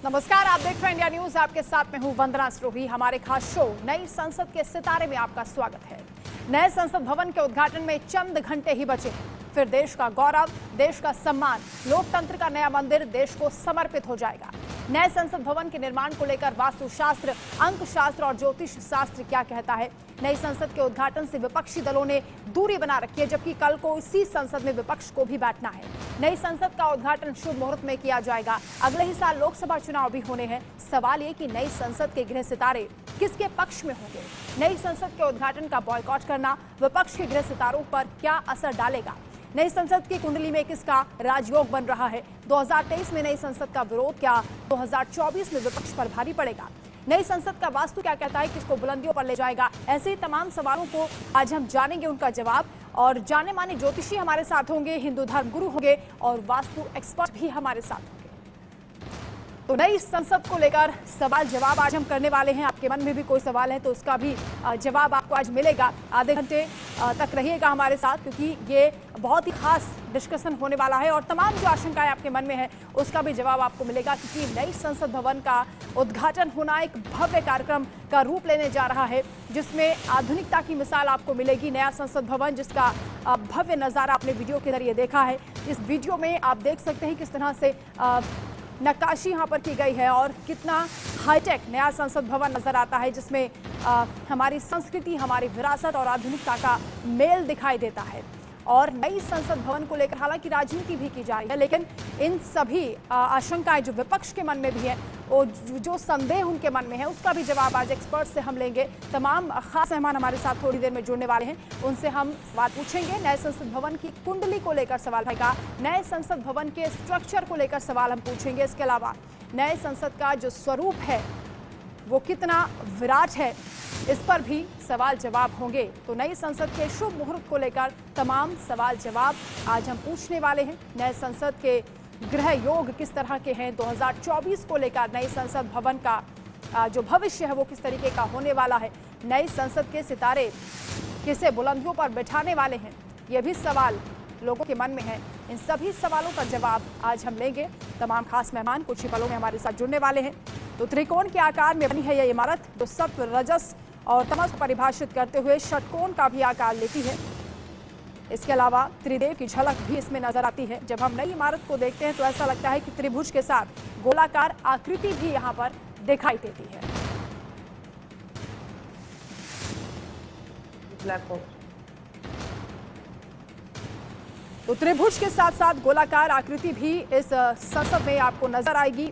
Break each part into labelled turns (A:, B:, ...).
A: नमस्कार, आप देख रहे हैं इंडिया न्यूज। आपके साथ में हूं वंदना सरोही। हमारे खास शो नई संसद के सितारे में आपका स्वागत है। नए संसद भवन के उद्घाटन में चंद घंटे ही बचे हैं, फिर देश का गौरव, देश का सम्मान, लोकतंत्र का नया मंदिर देश को समर्पित हो जाएगा। नए संसद भवन के निर्माण को लेकर वास्तुशास्त्र, अंकशास्त्र और ज्योतिष शास्त्र क्या कहता है? नई संसद के उद्घाटन से विपक्षी दलों ने दूरी बना रखी है, जबकि कल को इसी संसद में विपक्ष को भी बैठना है। नई संसद का उद्घाटन शुभ मुहूर्त में किया जाएगा। अगले ही साल लोकसभा चुनाव भी होने हैं। सवाल ये कि नई संसद के गृह सितारे किसके पक्ष में होंगे? नई संसद के उद्घाटन का बॉयकॉट करना विपक्ष के गृह सितारों पर क्या असर डालेगा? नई संसद की कुंडली में किसका राजयोग बन रहा है? 2023 में नई संसद का विरोध क्या 2024 में विपक्ष पर भारी पड़ेगा? नई संसद का वास्तु क्या कहता है, किसको बुलंदियों पर ले जाएगा? ऐसे ही तमाम सवालों को आज हम जानेंगे उनका जवाब। और जाने माने ज्योतिषी हमारे साथ होंगे, हिंदू धर्म गुरु होंगे और वास्तु एक्सपर्ट भी हमारे साथ होंगे। तो नई संसद को लेकर सवाल जवाब आज हम करने वाले हैं। आपके मन में भी कोई सवाल है तो उसका भी जवाब आपको आज मिलेगा। आधे घंटे तक रहिएगा हमारे साथ, क्योंकि ये बहुत ही खास डिस्कशन होने वाला है और तमाम जो आशंकाएं आपके मन में है उसका भी जवाब आपको मिलेगा, क्योंकि नई संसद भवन का उद्घाटन होना एक भव्य कार्यक्रम का रूप लेने जा रहा है, जिसमें आधुनिकता की मिसाल आपको मिलेगी। नया संसद भवन जिसका भव्य नज़ारा आपने वीडियो के जरिए देखा है। इस वीडियो में आप देख सकते हैं किस तरह से नक्काशी यहाँ पर की गई है और कितना हाईटेक नया संसद भवन नजर आता है, जिसमें हमारी संस्कृति, हमारी विरासत और आधुनिकता का मेल दिखाई देता है। और नई संसद भवन को लेकर हालांकि राजनीति भी की जा रही है, लेकिन इन सभी आशंकाएं जो विपक्ष के मन में भी है, वो जो संदेह उनके मन में है, उसका भी जवाब आज एक्सपर्ट से हम लेंगे। तमाम खास मेहमान हमारे साथ थोड़ी देर में जुड़ने वाले हैं, उनसे हम सवाल पूछेंगे। नए संसद भवन की कुंडली को लेकर सवाल रहेगा, नए संसद भवन के स्ट्रक्चर को लेकर सवाल हम पूछेंगे। इसके अलावा नए संसद का जो स्वरूप है वो कितना विराट है, इस पर भी सवाल जवाब होंगे। तो नई संसद के शुभ मुहूर्त को लेकर तमाम सवाल जवाब आज हम पूछने वाले हैं। नए संसद के गृह योग किस तरह के हैं, 2024 को लेकर नई संसद भवन का जो भविष्य है वो किस तरीके का होने वाला है, नई संसद के सितारे किसे बुलंदियों पर बैठाने वाले हैं, ये भी सवाल लोगों के मन में है। इन सभी सवालों का जवाब आज हम लेंगे। तमाम खास मेहमान कुछ ही पलों में हमारे साथ जुड़ने वाले हैं। तो त्रिकोण के आकार में बनी है यह इमारत, जो सत्व, रजस और तमस को परिभाषित करते हुए षटकोण का भी आकार लेती है। इसके अलावा त्रिदेव की झलक भी इसमें नजर आती है। जब हम नई इमारत को देखते हैं तो ऐसा लगता है कि त्रिभुज के साथ गोलाकार आकृति भी यहाँ पर दिखाई देती है। तो त्रिभुज के साथ साथ गोलाकार आकृति भी इस संसद में आपको नजर आएगी,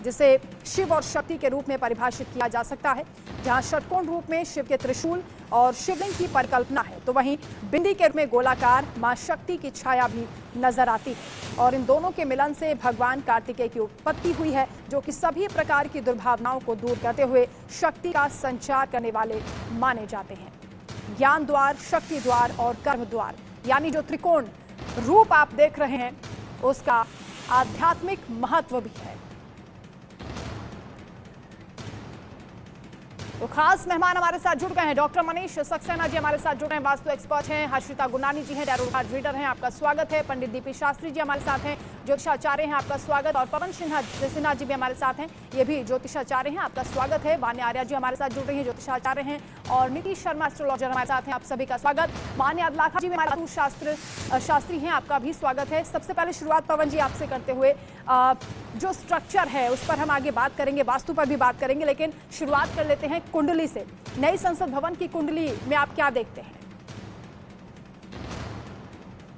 A: जिसे शिव और शक्ति के रूप में परिभाषित किया जा सकता है। जहां षटकोण रूप में शिव के त्रिशूल और शिवलिंग की परिकल्पना है, तो वहीं बिंदी के रूप में गोलाकार मां शक्ति की छाया भी नजर आती है। और इन दोनों के मिलन से भगवान कार्तिकेय की उत्पत्ति हुई है, जो कि सभी प्रकार की दुर्भावनाओं को दूर करते हुए शक्ति का संचार करने वाले माने जाते हैं। ज्ञान द्वार, शक्ति द्वार और कर्म द्वार, यानी जो त्रिकोण रूप आप देख रहे हैं उसका आध्यात्मिक महत्व भी है। तो खास मेहमान हमारे साथ जुड़ गए हैं। डॉक्टर मनीष सक्सेना जी हमारे साथ जुड़ रहे हैं, वास्तु एक्सपर्ट हैं। हर्षिता गुनानी जी हैं, टैरो कार्ड रीडर हैं, आपका स्वागत है। पंडित दीपी शास्त्री जी हमारे साथ हैं, ज्योतिषाचार्य हैं, आपका स्वागत। और पवन सिन्हा जी भी हमारे साथ हैं, ये भी ज्योतिषाचार्य हैं, आपका स्वागत है। वान्या आर्या जी हमारे साथ जुड़ रही हैं, ज्योतिषाचार्य हैं। और नीतीश शर्मा एस्ट्रोलॉजर हमारे साथ हैं, आप सभी का स्वागत। मान्या अदलाखा जी हमारे वास्तु शास्त्री हैं, आपका भी स्वागत है। सबसे पहले शुरुआत पवन जी आपसे करते हुए, जो स्ट्रक्चर है उस पर हम आगे बात करेंगे, वास्तु पर भी बात करेंगे, लेकिन शुरुआत कर लेते हैं कुंडली से। नई संसद भवन की कुंडली में आप क्या देखते हैं?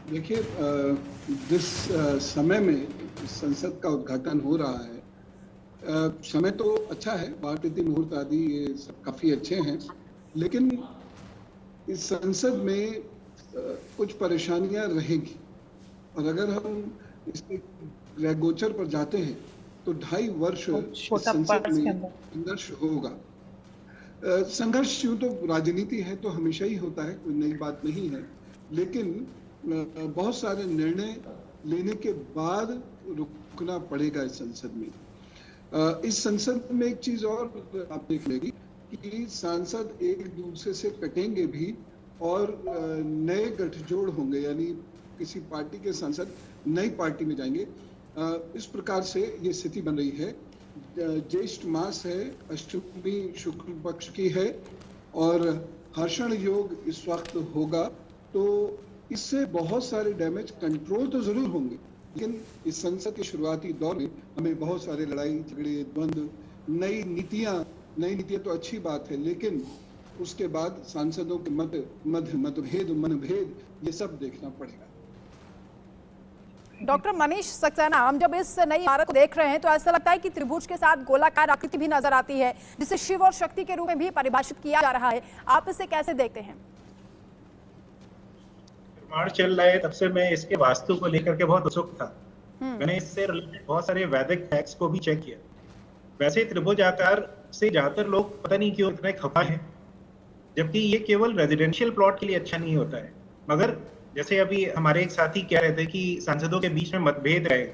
B: देखिए, जिस समय में संसद का उद्घाटन हो रहा है, समय तो अच्छा है, वारतिथि मुहूर्त आदि ये सब काफी अच्छे हैं, लेकिन इस संसद में कुछ परेशानियां रहेंगी। और अगर हम इसके ग्रह गोचर पर जाते हैं तो 2.5 वर्ष संसद में संघर्ष होगा। संघर्ष यूं तो राजनीति है तो हमेशा ही होता है, कोई नई बात नहीं है, लेकिन बहुत सारे निर्णय लेने के बाद रुकना पड़ेगा इस संसद में। इस संसद में एक चीज और आप देख लेगी कि सांसद एक दूसरे से कटेंगे भी और नए गठजोड़ होंगे, यानी किसी पार्टी के सांसद नई पार्टी में जाएंगे। इस प्रकार से ये स्थिति बन रही है। ज्येष्ठ मास है, अष्टमी शुक्ल पक्ष की है और हर्षण योग इस वक्त होगा, तो इससे बहुत सारे डैमेज कंट्रोल तो जरूर होंगे, लेकिन इस संसद के शुरुआती दौर में हमें बहुत सारे लड़ाई झगड़े, द्वंद्व, नई नीतियां तो अच्छी बात है, लेकिन उसके बाद सांसदों के मतभेद, मनभेद, ये सब देखना पड़ेगा।
A: डॉक्टर मनीष सक्सेना, हम जब इस नई इमारत को देख रहे हैं तो ऐसा लगता है कि त्रिभुज के साथ गोलाकार आकृति भी नजर आती है, जिसे शिव और शक्ति के रूप में भी परिभाषित किया जा रहा है। आप इसे कैसे देखते हैं?
C: निर्माण चल रहा है, तब से मैं इसके वास्तु को लेकर के बहुत उत्सुक था। मैंने इससे रिलेटेड बहुत सारे वैदिक टैक्स को भी चेक किया। वैसे त्रिभुज आकार से ज्यादातर लोग पता नहीं क्यों इतने खफा हैं, जबकि ये केवल रेजिडेंशियल प्लॉट के लिए अच्छा नहीं होता है। मगर जैसे अभी हमारे एक साथी कह रहे थे कि सांसदों के बीच में मतभेद रहे,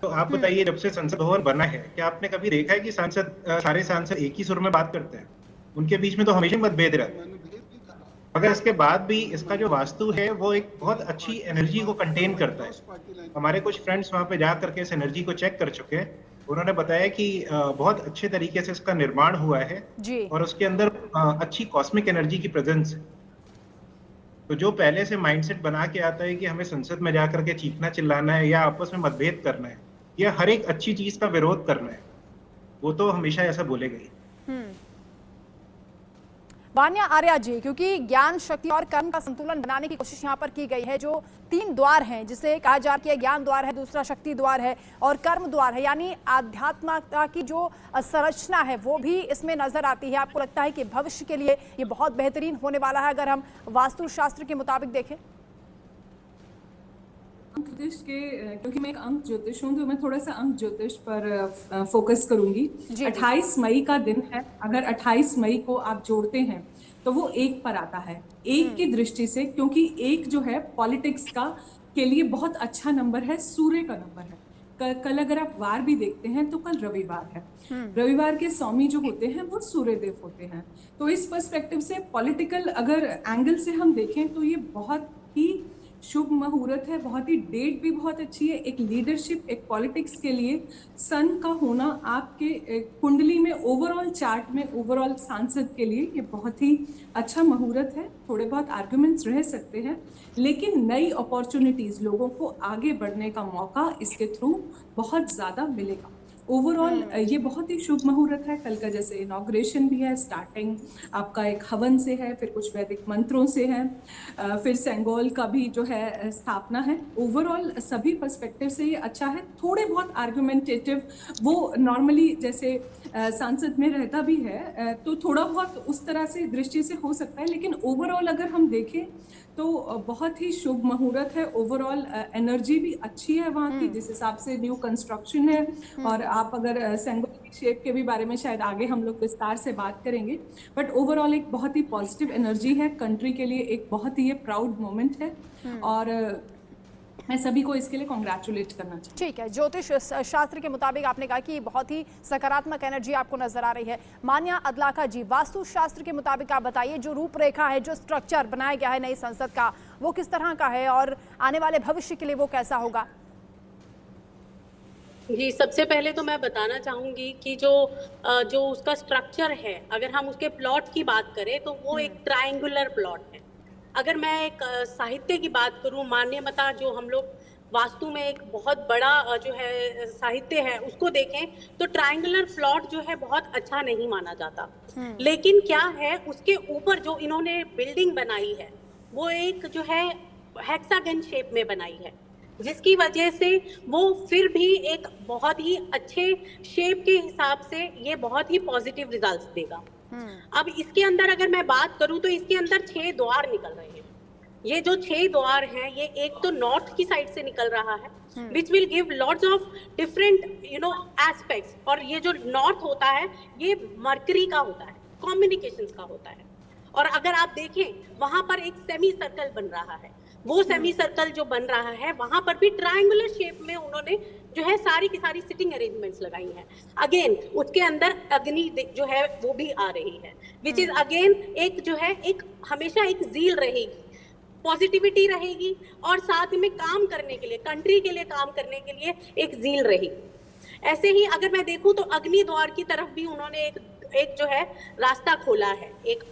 C: तो आप बताइए, जब से संसद भवन बना है, क्या आपने कभी देखा है कि सारे सांसद एक ही सुर में बात करते हैं? उनके बीच में तो हमेशा मतभेद रहते हैं। मगर इसके बाद भी इसका जो वास्तु है वो एक बहुत अच्छी एनर्जी को कंटेन करता है। हमारे कुछ फ्रेंड्स वहां पे जा करके इस एनर्जी को चेक कर चुके हैं। उन्होंने बताया कि बहुत अच्छे तरीके से इसका निर्माण हुआ है और उसके अंदर अच्छी कॉस्मिक एनर्जी की प्रेजेंस है। तो जो पहले से माइंडसेट बना के आता है कि हमें संसद में जाकर के चीखना चिल्लाना है या आपस में मतभेद करना है या हर एक अच्छी चीज का विरोध करना है, वो तो हमेशा ऐसा बोलेगा ही।
A: वान्या आर्या जी, क्योंकि ज्ञान, शक्ति और कर्म का संतुलन बनाने की कोशिश यहाँ पर की गई है, जो 3 द्वार हैं, जिसे कहा जा रहा है ज्ञान द्वार है, दूसरा शक्ति द्वार है और कर्म द्वार है, यानी आध्यात्मिकता की जो संरचना है वो भी इसमें नजर आती है। आपको लगता है कि भविष्य के लिए ये बहुत बेहतरीन होने वाला है अगर हम वास्तुशास्त्र के मुताबिक देखें?
D: ज्योतिष के, क्योंकि मैं एक अंक ज्योतिष हूँ, तो मैं थोड़ा सा अंक ज्योतिष पर फोकस करूंगी। 28 मई का दिन है, अगर 28 मई को आप जोड़ते हैं तो वो 1 पर आता है। 1 की दृष्टि से, क्योंकि 1 जो है पॉलिटिक्स का के लिए बहुत अच्छा नंबर है, सूर्य का नंबर है। कल अगर आप वार भी देखते हैं तो कल रविवार है। रविवार के स्वामी जो होते हैं वो सूर्यदेव होते हैं। तो इस पर्सपेक्टिव से पॉलिटिकल अगर एंगल से हम देखें तो ये बहुत ही शुभ मुहूर्त है, बहुत ही डेट भी बहुत अच्छी है। एक लीडरशिप, एक पॉलिटिक्स के लिए सन का होना आपके कुंडली में, ओवरऑल चार्ट में, ओवरऑल सांसद के लिए ये बहुत ही अच्छा मुहूर्त है। थोड़े बहुत आर्गुमेंट्स रह सकते हैं, लेकिन नई अपॉर्चुनिटीज, लोगों को आगे बढ़ने का मौका इसके थ्रू बहुत ज्यादा मिलेगा। ओवरऑल ये बहुत ही शुभ मुहूर्त है। कल का जैसे इनॉग्रेशन भी है, स्टार्टिंग आपका एक हवन से है, फिर कुछ वैदिक मंत्रों से है, फिर सेंगोल का भी जो है स्थापना है। ओवरऑल सभी पर्सपेक्टिव से ये अच्छा है। थोड़े बहुत आर्गुमेंटेटिव वो नॉर्मली जैसे सांसद में रहता भी है, तो थोड़ा बहुत उस तरह से दृष्टि से हो सकता है, लेकिन ओवरऑल अगर हम देखें तो बहुत ही शुभ मुहूर्त है। ओवरऑल एनर्जी भी अच्छी है वहाँ की, जिस हिसाब से न्यू कंस्ट्रक्शन है। और आप अगर सेंगोल की शेप के भी बारे में शायद आगे हम लोग विस्तार से बात करेंगे, बट ओवरऑल एक बहुत ही पॉजिटिव एनर्जी है। कंट्री के लिए एक बहुत ही ये प्राउड मोमेंट है और मैं सभी को इसके लिए कॉन्ग्रेचुलेट करना चाहूँ।
A: ठीक है, ज्योतिष शास्त्र के मुताबिक आपने कहा कि बहुत ही सकारात्मक एनर्जी आपको नजर आ रही है। मान्या अदलाखा जी, वास्तु शास्त्र के मुताबिक आप बताइए, जो रूपरेखा है, जो स्ट्रक्चर बनाया गया है नई संसद का, वो किस तरह का है और आने वाले भविष्य के लिए वो कैसा होगा?
E: जी, सबसे पहले तो मैं बताना चाहूंगी कि जो उसका स्ट्रक्चर है, अगर हम उसके प्लॉट की बात करें तो वो एक ट्रायंगुलर प्लॉट है। अगर मैं एक साहित्य की बात करूं, मान्यता जो हम लोग वास्तु में एक बहुत बड़ा जो है साहित्य है उसको देखें तो ट्रायंगुलर प्लॉट जो है बहुत अच्छा नहीं माना जाता। लेकिन क्या है, उसके ऊपर जो इन्होंने बिल्डिंग बनाई है वो एक जो है हेक्सागन शेप में बनाई है, जिसकी वजह से वो फिर भी एक बहुत ही अच्छे शेप के हिसाब से ये बहुत ही पॉजिटिव रिजल्ट्स देगा। अब इसके अंदर अगर मैं बात करूं तो इसके अंदर 6 द्वार निकल रहे हैं। ये जो 6 द्वार हैं, ये एक तो नॉर्थ की साइड से निकल रहा है, which will give lots of different aspects. और ये जो नॉर्थ होता है ये मरकरी का होता है, कम्युनिकेशंस का होता है। और अगर आप देखें वहां पर एक सेमी सर्कल बन रहा है, वो सेमी सर्कल जो बन रहा है वहां पर भी ट्रायंगुलर शेप में उन्होंने जो है सारी की सारी सिटिंग अरेंजमेंट्स लगाई हैं। अगेन उसके अंदर अग्नि जो है वो भी आ रही है, विच इज अगेन एक जो है एक हमेशा एक ज़ील रहेगी, पॉजिटिविटी रहेगी और साथ में काम करने के लिए, कंट्री के लिए काम करने के लिए एक ज़ील रहेगी। ऐसे ही अगर मैं देखूं तो अग्नि द्वार की तरफ भी उन्होंने एक जो है रास्ता खोला है, एक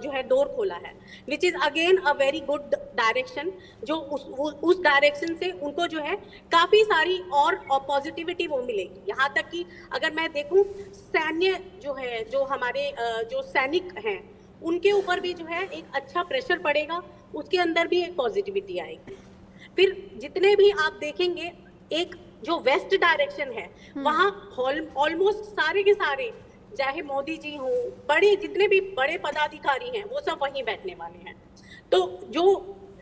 E: जो है डोर खोला है, which is again a very good direction, जो उस डायरेक्शन से उनको जो है काफी सारी और पॉजिटिविटी वो मिलेगी। यहाँ तक कि अगर मैं देखूं सैन्य जो है, जो हमारे जो सैनिक हैं उनके ऊपर भी जो है एक अच्छा प्रेशर पड़ेगा, उसके अंदर भी एक पॉजिटिविटी आएगी। फिर जितने भी आप देखेंगे एक जो वेस्ट डायरेक्शन है वहाँ ऑलमोस्ट सारे के सारे, चाहे मोदी जी हो, बड़े जितने भी बड़े पदाधिकारी हैं वो सब वहीं बैठने वाले हैं। तो जो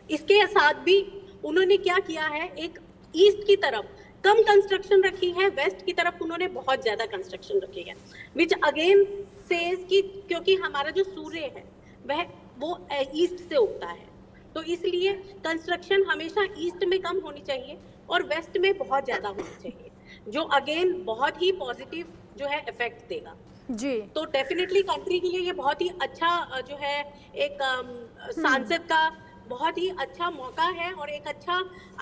E: इसके साथ भी उन्होंने क्या किया है, एक ईस्ट की तरफ कम कंस्ट्रक्शन रखी है, वेस्ट की तरफ उन्होंने बहुत ज्यादा कंस्ट्रक्शन रखी है, विच अगेन सेज कि क्योंकि हमारा जो सूर्य है वह वो ईस्ट से उगता है, तो इसलिए कंस्ट्रक्शन हमेशा ईस्ट में कम होनी चाहिए और वेस्ट में बहुत ज्यादा होनी चाहिए, जो अगेन बहुत ही पॉजिटिव जो है इफेक्ट देगा
A: जी।
E: तो डेफिनेटली कंट्री के लिए ये बहुत ही अच्छा जो है एक सांसद का बहुत ही अच्छा मौका है और एक अच्छा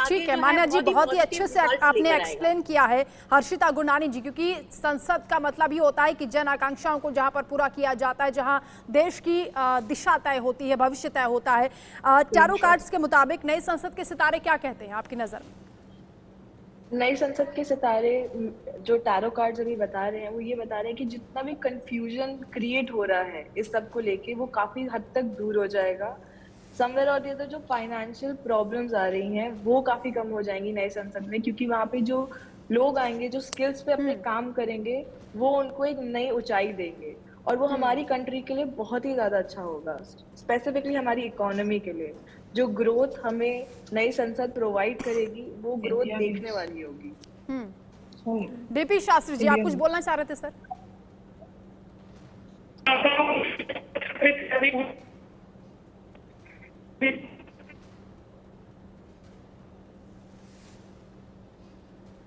A: ठीक है मान्या जी, बहुत ही अच्छे से आपने एक्सप्लेन किया है हर्षिता गुरनानी जी, क्योंकि संसद का मतलब ही होता है कि जन आकांक्षाओं को जहां पर पूरा किया जाता है, जहां देश की दिशा तय होती है, भविष्य तय होता है। टैरो कार्ड्स के मुताबिक नई संसद के सितारे क्या कहते हैं आपकी नजर में?
F: नई संसद के सितारे जो टैरो कार्ड्स अभी बता रहे हैं वो ये बता रहे हैं कि जितना भी कंफ्यूजन क्रिएट हो रहा है इस सब को लेके वो काफी हद तक दूर हो जाएगा। समवेयर और दी अदर जो फाइनेंशियल प्रॉब्लम्स आ रही हैं वो काफी कम हो जाएंगी नई संसद में, क्योंकि वहाँ पे जो लोग आएंगे जो स्किल्स पे अपने काम करेंगे वो उनको एक नई ऊंचाई देंगे और वो हमारी कंट्री के लिए बहुत ही ज्यादा अच्छा होगा, स्पेसिफिकली हमारी इकोनॉमी के लिए। जो ग्रोथ हमें नई संसद प्रोवाइड करेगी वो ग्रोथ देखने वाली होगी।
A: डीपी शास्त्री जी, आप कुछ बोलना चाह रहे थे सर?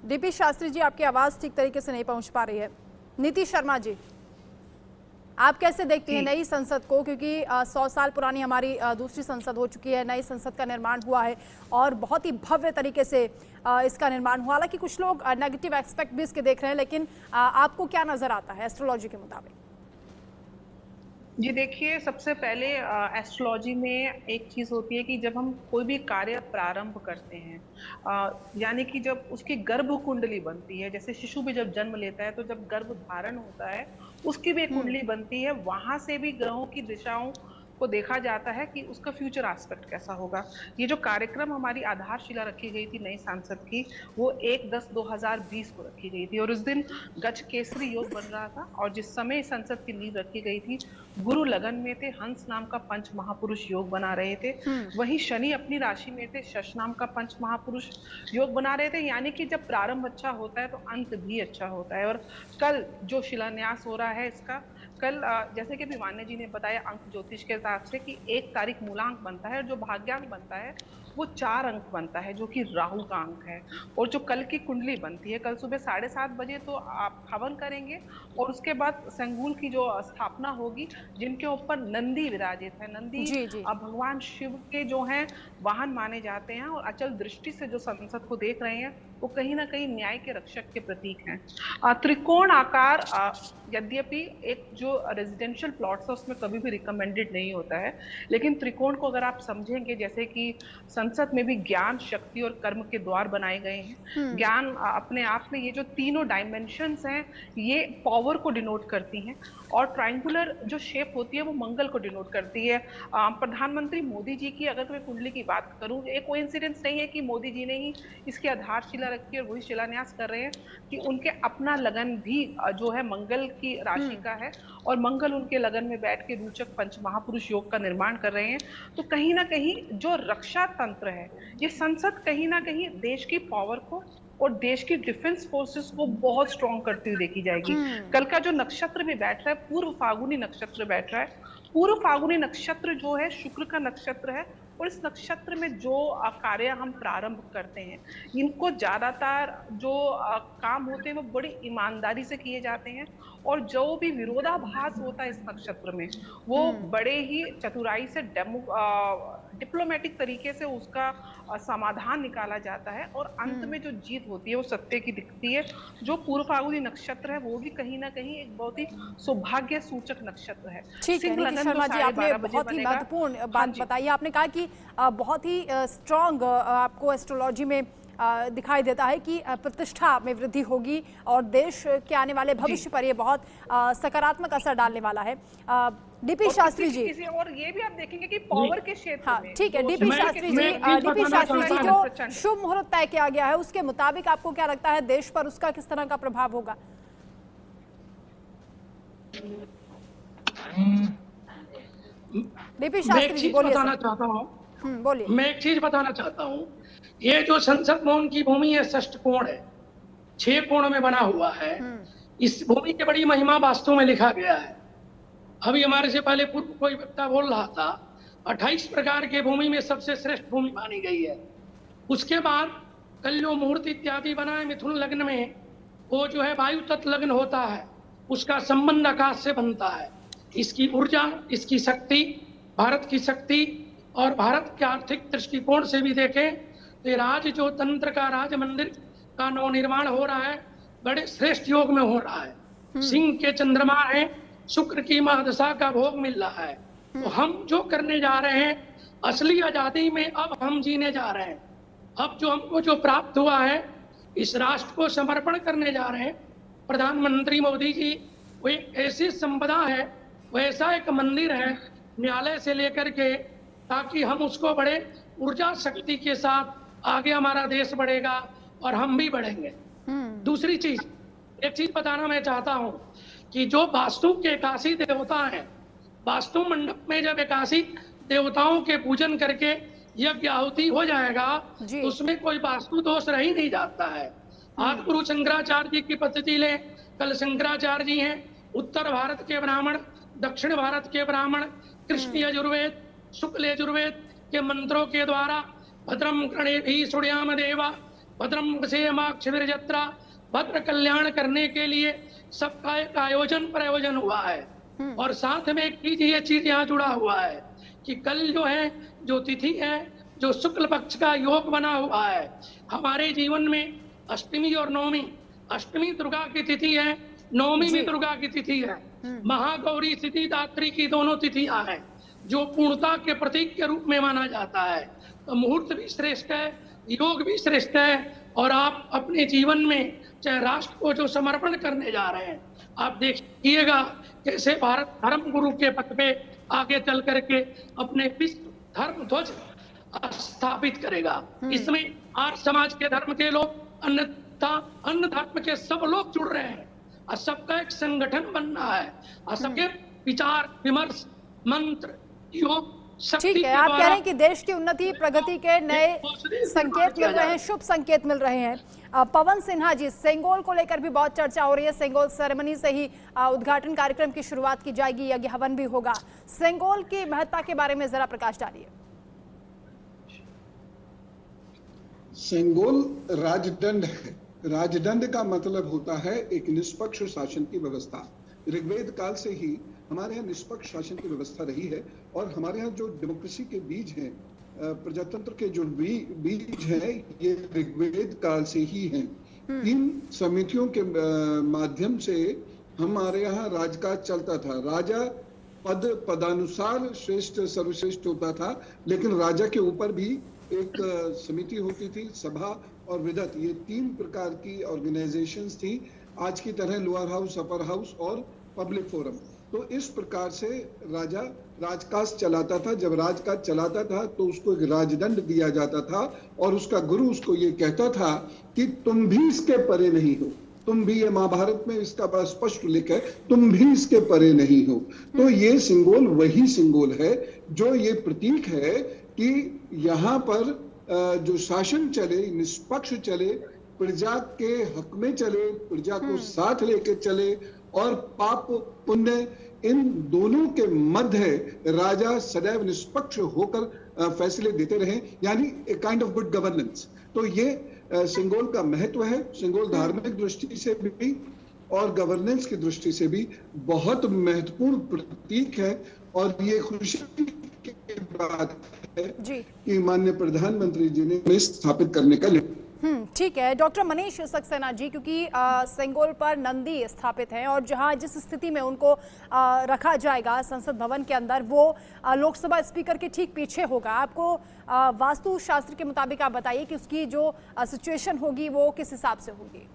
A: डीपी शास्त्री जी, आपकी आवाज ठीक तरीके से नहीं पहुंच पा रही है। नीति शर्मा जी, आप कैसे देखती हैं नई संसद को, क्योंकि 100 साल पुरानी हमारी दूसरी संसद हो चुकी है, नई संसद का निर्माण हुआ है और बहुत ही भव्य तरीके से इसका निर्माण हुआ। हालांकि कुछ लोग नेगेटिव एस्पेक्ट भी इसके देख रहे हैं, लेकिन आपको क्या नजर आता है एस्ट्रोलॉजी के मुताबिक?
G: जी देखिए, सबसे पहले एस्ट्रोलॉजी में एक चीज़ होती है कि जब हम कोई भी कार्य प्रारंभ करते हैं, यानी कि जब उसकी गर्भ कुंडली बनती है, जैसे शिशु भी जब जन्म लेता है तो जब गर्भ धारण होता है उसकी भी एक कुंडली बनती है, वहां से भी ग्रहों की दिशाओं को देखा जाता है कि उसका फ्यूचर एस्पेक्ट कैसा होगा। ये जो कार्यक्रम हमारी आधारशिला रखी गई थी नई संसद की, वो 1/10/2020 को रखी गई थी और उस दिन गज केसरी योग बन रहा था और जिस समय संसद की नींव रखी गई थी गुरु लगन में थे, हंस नाम का पंच महापुरुष योग बना रहे थे, वहीं शनि अपनी राशि में थे, शश नाम का पंच महापुरुष योग बना रहे थे। यानी कि जब प्रारंभ अच्छा होता है तो अंत भी अच्छा होता है। और कल जो शिलान्यास हो रहा है इसका, कल जैसे कि मान्या जी ने बताया अंक ज्योतिष के हिसाब से कि 1 तारीख मूलांक बनता है और जो भाग्यांक बनता है वो 4 अंक बनता है जो कि राहु का अंक है। और जो कल की कुंडली बनती है, कल सुबह 7:30 बजे तो आप हवन करेंगे और उसके बाद संगुल की जो स्थापना होगी जिनके ऊपर नंदी विराजित है। नंदी भगवान शिव के जो हैं वाहन माने जाते हैं और अचल दृष्टि से जो संसद को देख रहे हैं वो कहीं ना कहीं न्याय के रक्षक के प्रतीक हैं। त्रिकोण आकार यद्यपि एक जो रेजिडेंशियल प्लॉट्स है उसमें कभी भी रिकमेंडेड नहीं होता है, लेकिन त्रिकोण को अगर आप समझेंगे, जैसे कि संसद में भी ज्ञान, शक्ति और कर्म के द्वार बनाए गए हैं। ज्ञान अपने आप में ये जो तीनों डायमेंशंस हैं ये पावर को डिनोट करती हैं और ट्रायंगुलर जो शेप होती है वो मंगल को डिनोट करती है। प्रधानमंत्री मोदी जी की अगर मैं कुंडली की बात करूं, एक कोइंसिडेंस नहीं है कि मोदी जी ने ही इसकी आधारशिला रखी और वही शिलान्यास कर रहे हैं कि उनके अपना लगन भी जो है मंगल की राशि का है और मंगल उनके लगन में बैठ के रोचक पंच महापुरुष योग का निर्माण कर रहे हैं। तो कहीं ना कहीं जो रक्षा तंत्र है, ये संसद कहीं ना कहीं देश की पावर को और देश की डिफेंस फोर्सेस को बहुत स्ट्रॉन्ग करती हुई देखी जाएगी। कल का जो नक्षत्र भी बैठ रहा है, पूर्व फागुनी नक्षत्र बैठ रहा है। पूर्व फागुनी नक्षत्र जो है शुक्र का नक्षत्र है और इस नक्षत्र में जो कार्य हम प्रारंभ करते हैं, इनको ज्यादातर जो काम होते हैं वो बड़ी ईमानदारी से किए जाते हैं, और जो भी विरोधाभास होता है इस नक्षत्र में वो बड़े ही चतुराई से डिप्लोमेटिक तरीके से उसका समाधान निकाला जाता है, और अंत में जो जीत होती है वो सत्य की दिखती है। जो पूर्व फाल्गुनी नक्षत्र है वो भी कहीं ना कहीं एक बहुत ही सौभाग्य सूचक नक्षत्र है।
A: ठीक है नीति शर्मा जी, आपने बहुत ही महत्वपूर्ण बात बताई। आपने कहा कि बहुत ही स्ट्रॉन्ग आपको एस्ट्रोलॉजी में दिखाई देता है कि प्रतिष्ठा में वृद्धि होगी और देश के आने वाले भविष्य पर ये बहुत सकारात्मक असर डालने वाला है। डीपी शास्त्री जी,
G: और ये भी आप देखेंगे कि पावर के क्षेत्र में,
A: ठीक है डीपी शास्त्री जी, जो शुभ मुहूर्त तय किया गया है उसके मुताबिक आपको क्या लगता है देश पर उसका किस तरह का प्रभाव होगा? डीपी शास्त्री जी बोलिए। बोलिए।
H: मैं एक चीज बताना चाहता हूँ, ये जो संसद भवन की भूमि है षष्ठ कोण है, 6 कोण में बना हुआ है। इस भूमि की बड़ी महिमा वास्तु में लिखा गया है। अभी हमारे से पहले पूर्व कोई वक्ता बोल रहा था 28 प्रकार के भूमि में सबसे श्रेष्ठ भूमि मानी गई है। उसके बाद कल जो मुहूर्त इत्यादि बना है मिथुन लग्न में, वो जो है वायु तत्व लग्न होता है, उसका संबंध आकाश से बनता है। इसकी ऊर्जा, इसकी शक्ति, भारत की शक्ति और भारत के आर्थिक दृष्टिकोण से भी देखें तो राज जो तंत्र का राज मंदिर का नवनिर्माण हो रहा है बड़े श्रेष्ठ योग में हो रहा है। सिंह के चंद्रमा है, शुक्र की महादशा का भोग मिल रहा है। तो हम जो करने जा रहे हैं असली आजादी में अब हम जीने जा रहे हैं। अब जो हमको जो प्राप्त हुआ है इस राष्ट्र को समर्पण करने जा रहे हैं। प्रधानमंत्री मोदी जी, वो एक ऐसी संपदा है, वो ऐसा एक मंदिर है न्यायालय से लेकर के, ताकि हम उसको बड़े ऊर्जा शक्ति के साथ आगे हमारा देश बढ़ेगा और हम भी बढ़ेंगे। दूसरी चीज, एक चीज बताना मैं चाहता हूँ कि जो वास्तु के एकासी देवता हैं, वास्तु मंडप में जब एकासी देवताओं के पूजन करके यज्ञ आहुति हो जाएगा तो उसमें कोई वास्तु दोष रह ही नहीं जाता है। आज गुरु शंकराचार्य जी की पद्धति ले, कल शंकराचार्य जी हैं, उत्तर भारत के ब्राह्मण, दक्षिण भारत के ब्राह्मण कृष्ण यजुर्वेद, शुक्ल यजुर्वेद के मंत्रों के द्वारा भद्रम कर्णेभिः शृणुयाम देवा, भद्रम पश्येमाक्षभिर्यत्रा, भद्र कल्याण करने के लिए सबका एक आयोजन प्रयोजन हुआ है। और साथ में एक चीज, ये चीज यहाँ जुड़ा हुआ है कि कल जो है जो तिथि है, जो शुक्ल पक्ष का योग बना हुआ है, हमारे जीवन में अष्टमी और नवमी, अष्टमी दुर्गा की तिथि है, नवमी भी दुर्गा की तिथि है। महागौरी तिथि दात्री की दोनों तिथियां हैं जो पूर्णता के प्रतीक के रूप में माना जाता है। तो मुहूर्त भी श्रेष्ठ है, योग भी श्रेष्ठ है, और आप अपने जीवन में चाहे राष्ट्र को जो समर्पण करने जा रहे हैं, आप देखिएगा कैसे भारत धर्म गुरु के पथ पे आगे चल करके अपने विश्व धर्म ध्वज स्थापित करेगा। इसमें आर्य समाज के धर्म के लोग, अन्य धर्म के सब लोग जुड़ रहे हैं और सबका एक संगठन बनना है और सबके विचार विमर्श, मंत्र, योग,
A: ठीक है। आप कह रहे हैं कि देश की उन्नति प्रगति के नए संकेत मिल रहे हैं, शुभ संकेत मिल रहे हैं। पवन सिन्हा जी, सेंगोल को लेकर भी बहुत चर्चा हो रही है। सेंगोल सेरेमनी से ही उद्घाटन कार्यक्रम की शुरुआत की जाएगी, यज्ञ हवन भी होगा। सेंगोल की महत्ता के बारे में जरा प्रकाश डालिए।
B: सेंगोल राजदंड है। राजदंड का मतलब होता है एक निष्पक्ष शासन की व्यवस्था। ऋग्वेद काल से ही हमारे यहाँ निष्पक्ष शासन की व्यवस्था रही है, और हमारे यहाँ जो डेमोक्रेसी के बीज हैं, प्रजातंत्र के जो बीज हैं, ये ऋग्वेद काल से ही हैं। 3 समितियों के माध्यम से हमारे यहाँ राजकाज चलता था। राजा पदानुसार श्रेष्ठ सर्वश्रेष्ठ होता था, लेकिन राजा के ऊपर भी एक समिति होती थी, सभा और विदत, ये 3 प्रकार की ऑर्गेनाइजेशंस थी, आज की तरह लोअर हाउस, अपर हाउस और पब्लिक फोरम। तो इस प्रकार से राजा राजकाज चलाता था। जब राजकाज चलाता था तो उसको एक राजदंड दिया जाता था, और उसका गुरु उसको ये कहता था कि तुम भी इसके परे नहीं हो, तुम भी, ये महाभारत में इसका बड़ा स्पष्ट उल्लेख है, तुम भी इसके परे नहीं हो। तो ये सिंगोल वही सिंगोल है जो ये प्रतीक है कि यहाँ पर जो शासन चले, निष्पक्ष चले, प्रजा के हक में चले, प्रजा को साथ लेके चले, और पाप पुण्य इन दोनों के मध्य राजा सदैव निष्पक्ष होकर फैसले देते रहे, यानी a kind of good governance. तो ये सिंगोल का महत्व है। सिंगोल धार्मिक दृष्टि से भी और गवर्नेंस की दृष्टि से भी बहुत महत्वपूर्ण प्रतीक है, और ये खुशी की बात है कि माननीय प्रधानमंत्री जी ने स्थापित करने का
A: ठीक है डॉक्टर मनीष सक्सेना जी, क्योंकि सेंगोल पर नंदी स्थापित हैं और जहां जिस स्थिति में उनको रखा जाएगा संसद भवन के अंदर, वो लोकसभा स्पीकर के ठीक पीछे होगा। आपको वास्तु शास्त्र के मुताबिक आप बताइए कि उसकी जो सिचुएशन होगी वो किस हिसाब से होगी।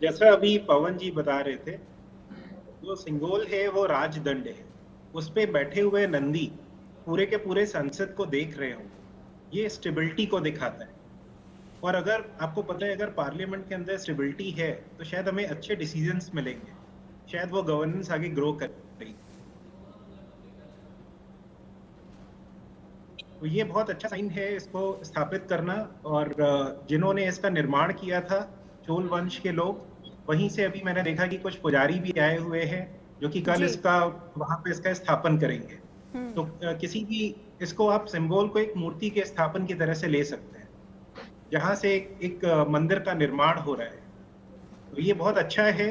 C: जैसा अभी पवन जी बता रहे थे, जो सिंगोल है वो राजदंड है, उस पे बैठे हुए नंदी पूरे के पूरे संसद को देख रहे होंगे। ये स्टेबिलिटी को दिखाता है, और अगर आपको पता है अगर पार्लियामेंट के अंदर स्टेबिलिटी है तो शायद हमें अच्छे डिसीजंस मिलेंगे, शायद वो गवर्नेंस आगे ग्रो करेगी। तो ये बहुत अच्छा साइन है इसको स्थापित करना, और जिन्होंने इसका निर्माण किया था चोल वंश के लोग, वहीं से अभी मैंने देखा कि कुछ पुजारी भी आए हुए हैं जो कि कल इसका वहां पे इसका स्थापन करेंगे। तो किसी भी इसको आप सिंबल को एक मूर्ति के स्थापन की तरह से ले सकते हैं, जहां से एक मंदिर का निर्माण हो रहा है। तो ये बहुत अच्छा है।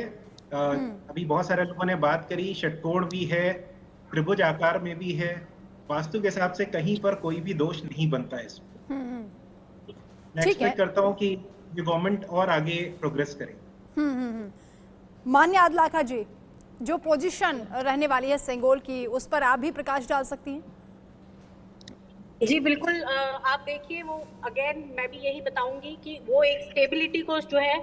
C: अभी बहुत सारे लोगों ने बात करी, षटकोण भी है, त्रिभुज आकार में भी है। वास्तु के हिसाब से कहीं पर कोई भी दोष नहीं बनता है इसमें। मैं एक्सपेक्ट करता हूँ कि ये गवर्नमेंट और आगे प्रोग्रेस करे।
A: मान्य आदलाखा जी, जो पोजीशन रहने वाली है सेंगोल की, उस पर आप भी प्रकाश डाल सकती हैं?
E: जी बिल्कुल। आप देखिए, वो अगेन मैं भी यही बताऊंगी कि वो एक स्टेबिलिटी को जो है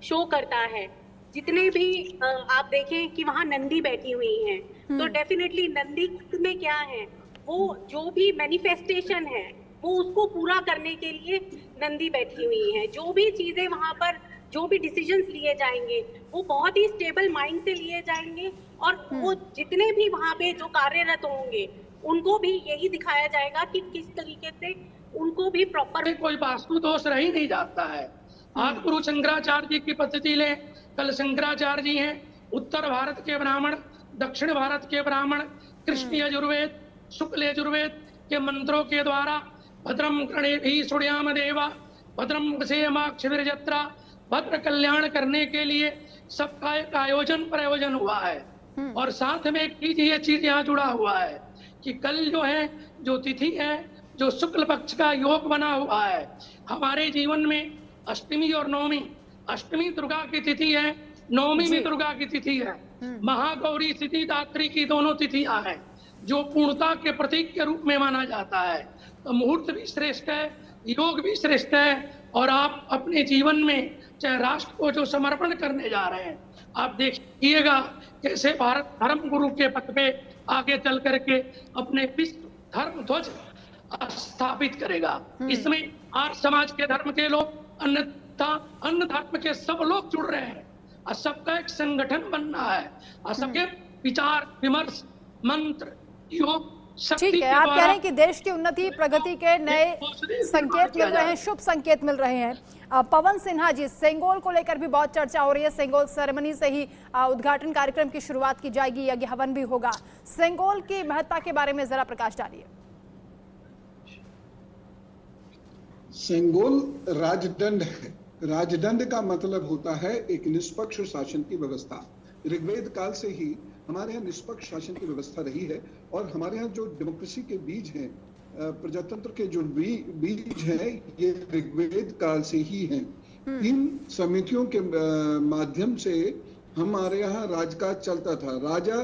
E: शो करता है। जितने भी आप देखें कि वहाँ नंदी बैठी हुई हैं, तो डेफिनेटली नंदी में क्या है, वो जो भी मैनिफेस्टेशन है वो उसको पूरा करने के लिए नंदी बैठी हुई है। जो भी चीजें वहाँ पर, जो भी डिसीजंस लिए जाएंगे वो बहुत ही स्टेबल माइंड से लिए जाएंगे, और वो जितने भी वहाँ पे जो कार्यरत होंगे उनको भी यही दिखाया जाएगा कि किस तरीके से उनको भी प्रॉपर
H: कोई वास्तु दोष रह ही नहीं जाता है। आज गुरु शंकराचार्य जी की पद्धति ले, कल शंकराचार्य जी हैं, उत्तर भारत के ब्राह्मण, दक्षिण भारत के ब्राह्मण, कृष्ण यजुर्वेद, शुक्ल यजुर्वेद के मंत्रों के द्वारा भद्रम कर्णेभिः शृणुयाम देवा, भद्रम वसेमाक्षभिर्यत्रा, भद्र कल्याण करने के लिए सबका एक आयोजन प्रयोजन हुआ है। और साथ में एक ये चीज यहाँ जुड़ा हुआ है कि कल जो है, जो तिथि है, जो शुक्ल पक्ष का योग बना हुआ है, हमारे जीवन में अष्टमी और नवमी, अष्टमी दुर्गा की तिथि है, नवमी भी दुर्गा की तिथि है। महागौरी सिद्धि दात्री की दोनों तिथियां हैं, जो पूर्णता के प्रतीक के रूप में माना जाता है। तो मुहूर्त भी श्रेष्ठ है, योग भी श्रेष्ठ है, और आप अपने जीवन में चाहे राष्ट्र को जो समर्पण करने जा रहे हैं, आप देखिएगा कैसे भारत धर्म गुरु के पथ पे आगे चल करके अपने विश्व धर्म ध्वज स्थापित करेगा। इसमें आर्य समाज के धर्म के लोग, अन्य धर्म के सब लोग जुड़ रहे हैं, और सबका एक संगठन बनना है, और सबके विचार विमर्श, मंत्र, योग,
A: ठीक है। आप कह रहे हैं कि देश की उन्नति प्रगति के नए संकेत मिल रहे हैं, शुभ संकेत मिल रहे हैं। पवन सिन्हा जी, सेंगोल को लेकर भी बहुत चर्चा हो रही है। सेंगोल सेरेमनी से ही उद्घाटन कार्यक्रम की शुरुआत की जाएगी, यज्ञ हवन भी होगा। सेंगोल की महत्ता के बारे में जरा प्रकाश डालिए।
B: सेंगोल राजदंड है। राजदंड का मतलब होता है एक निष्पक्ष शासन की व्यवस्था। ऋग्वेद काल से ही हमारे यहाँ निष्पक्ष शासन की व्यवस्था रही है, और हमारे यहाँ जो डेमोक्रेसी के बीज हैं, प्रजातंत्र के जो बीज हैं, ये ऋग्वेद काल से ही हैं। 3 समितियों के माध्यम से हमारे यहाँ राजकाज चलता था। राजा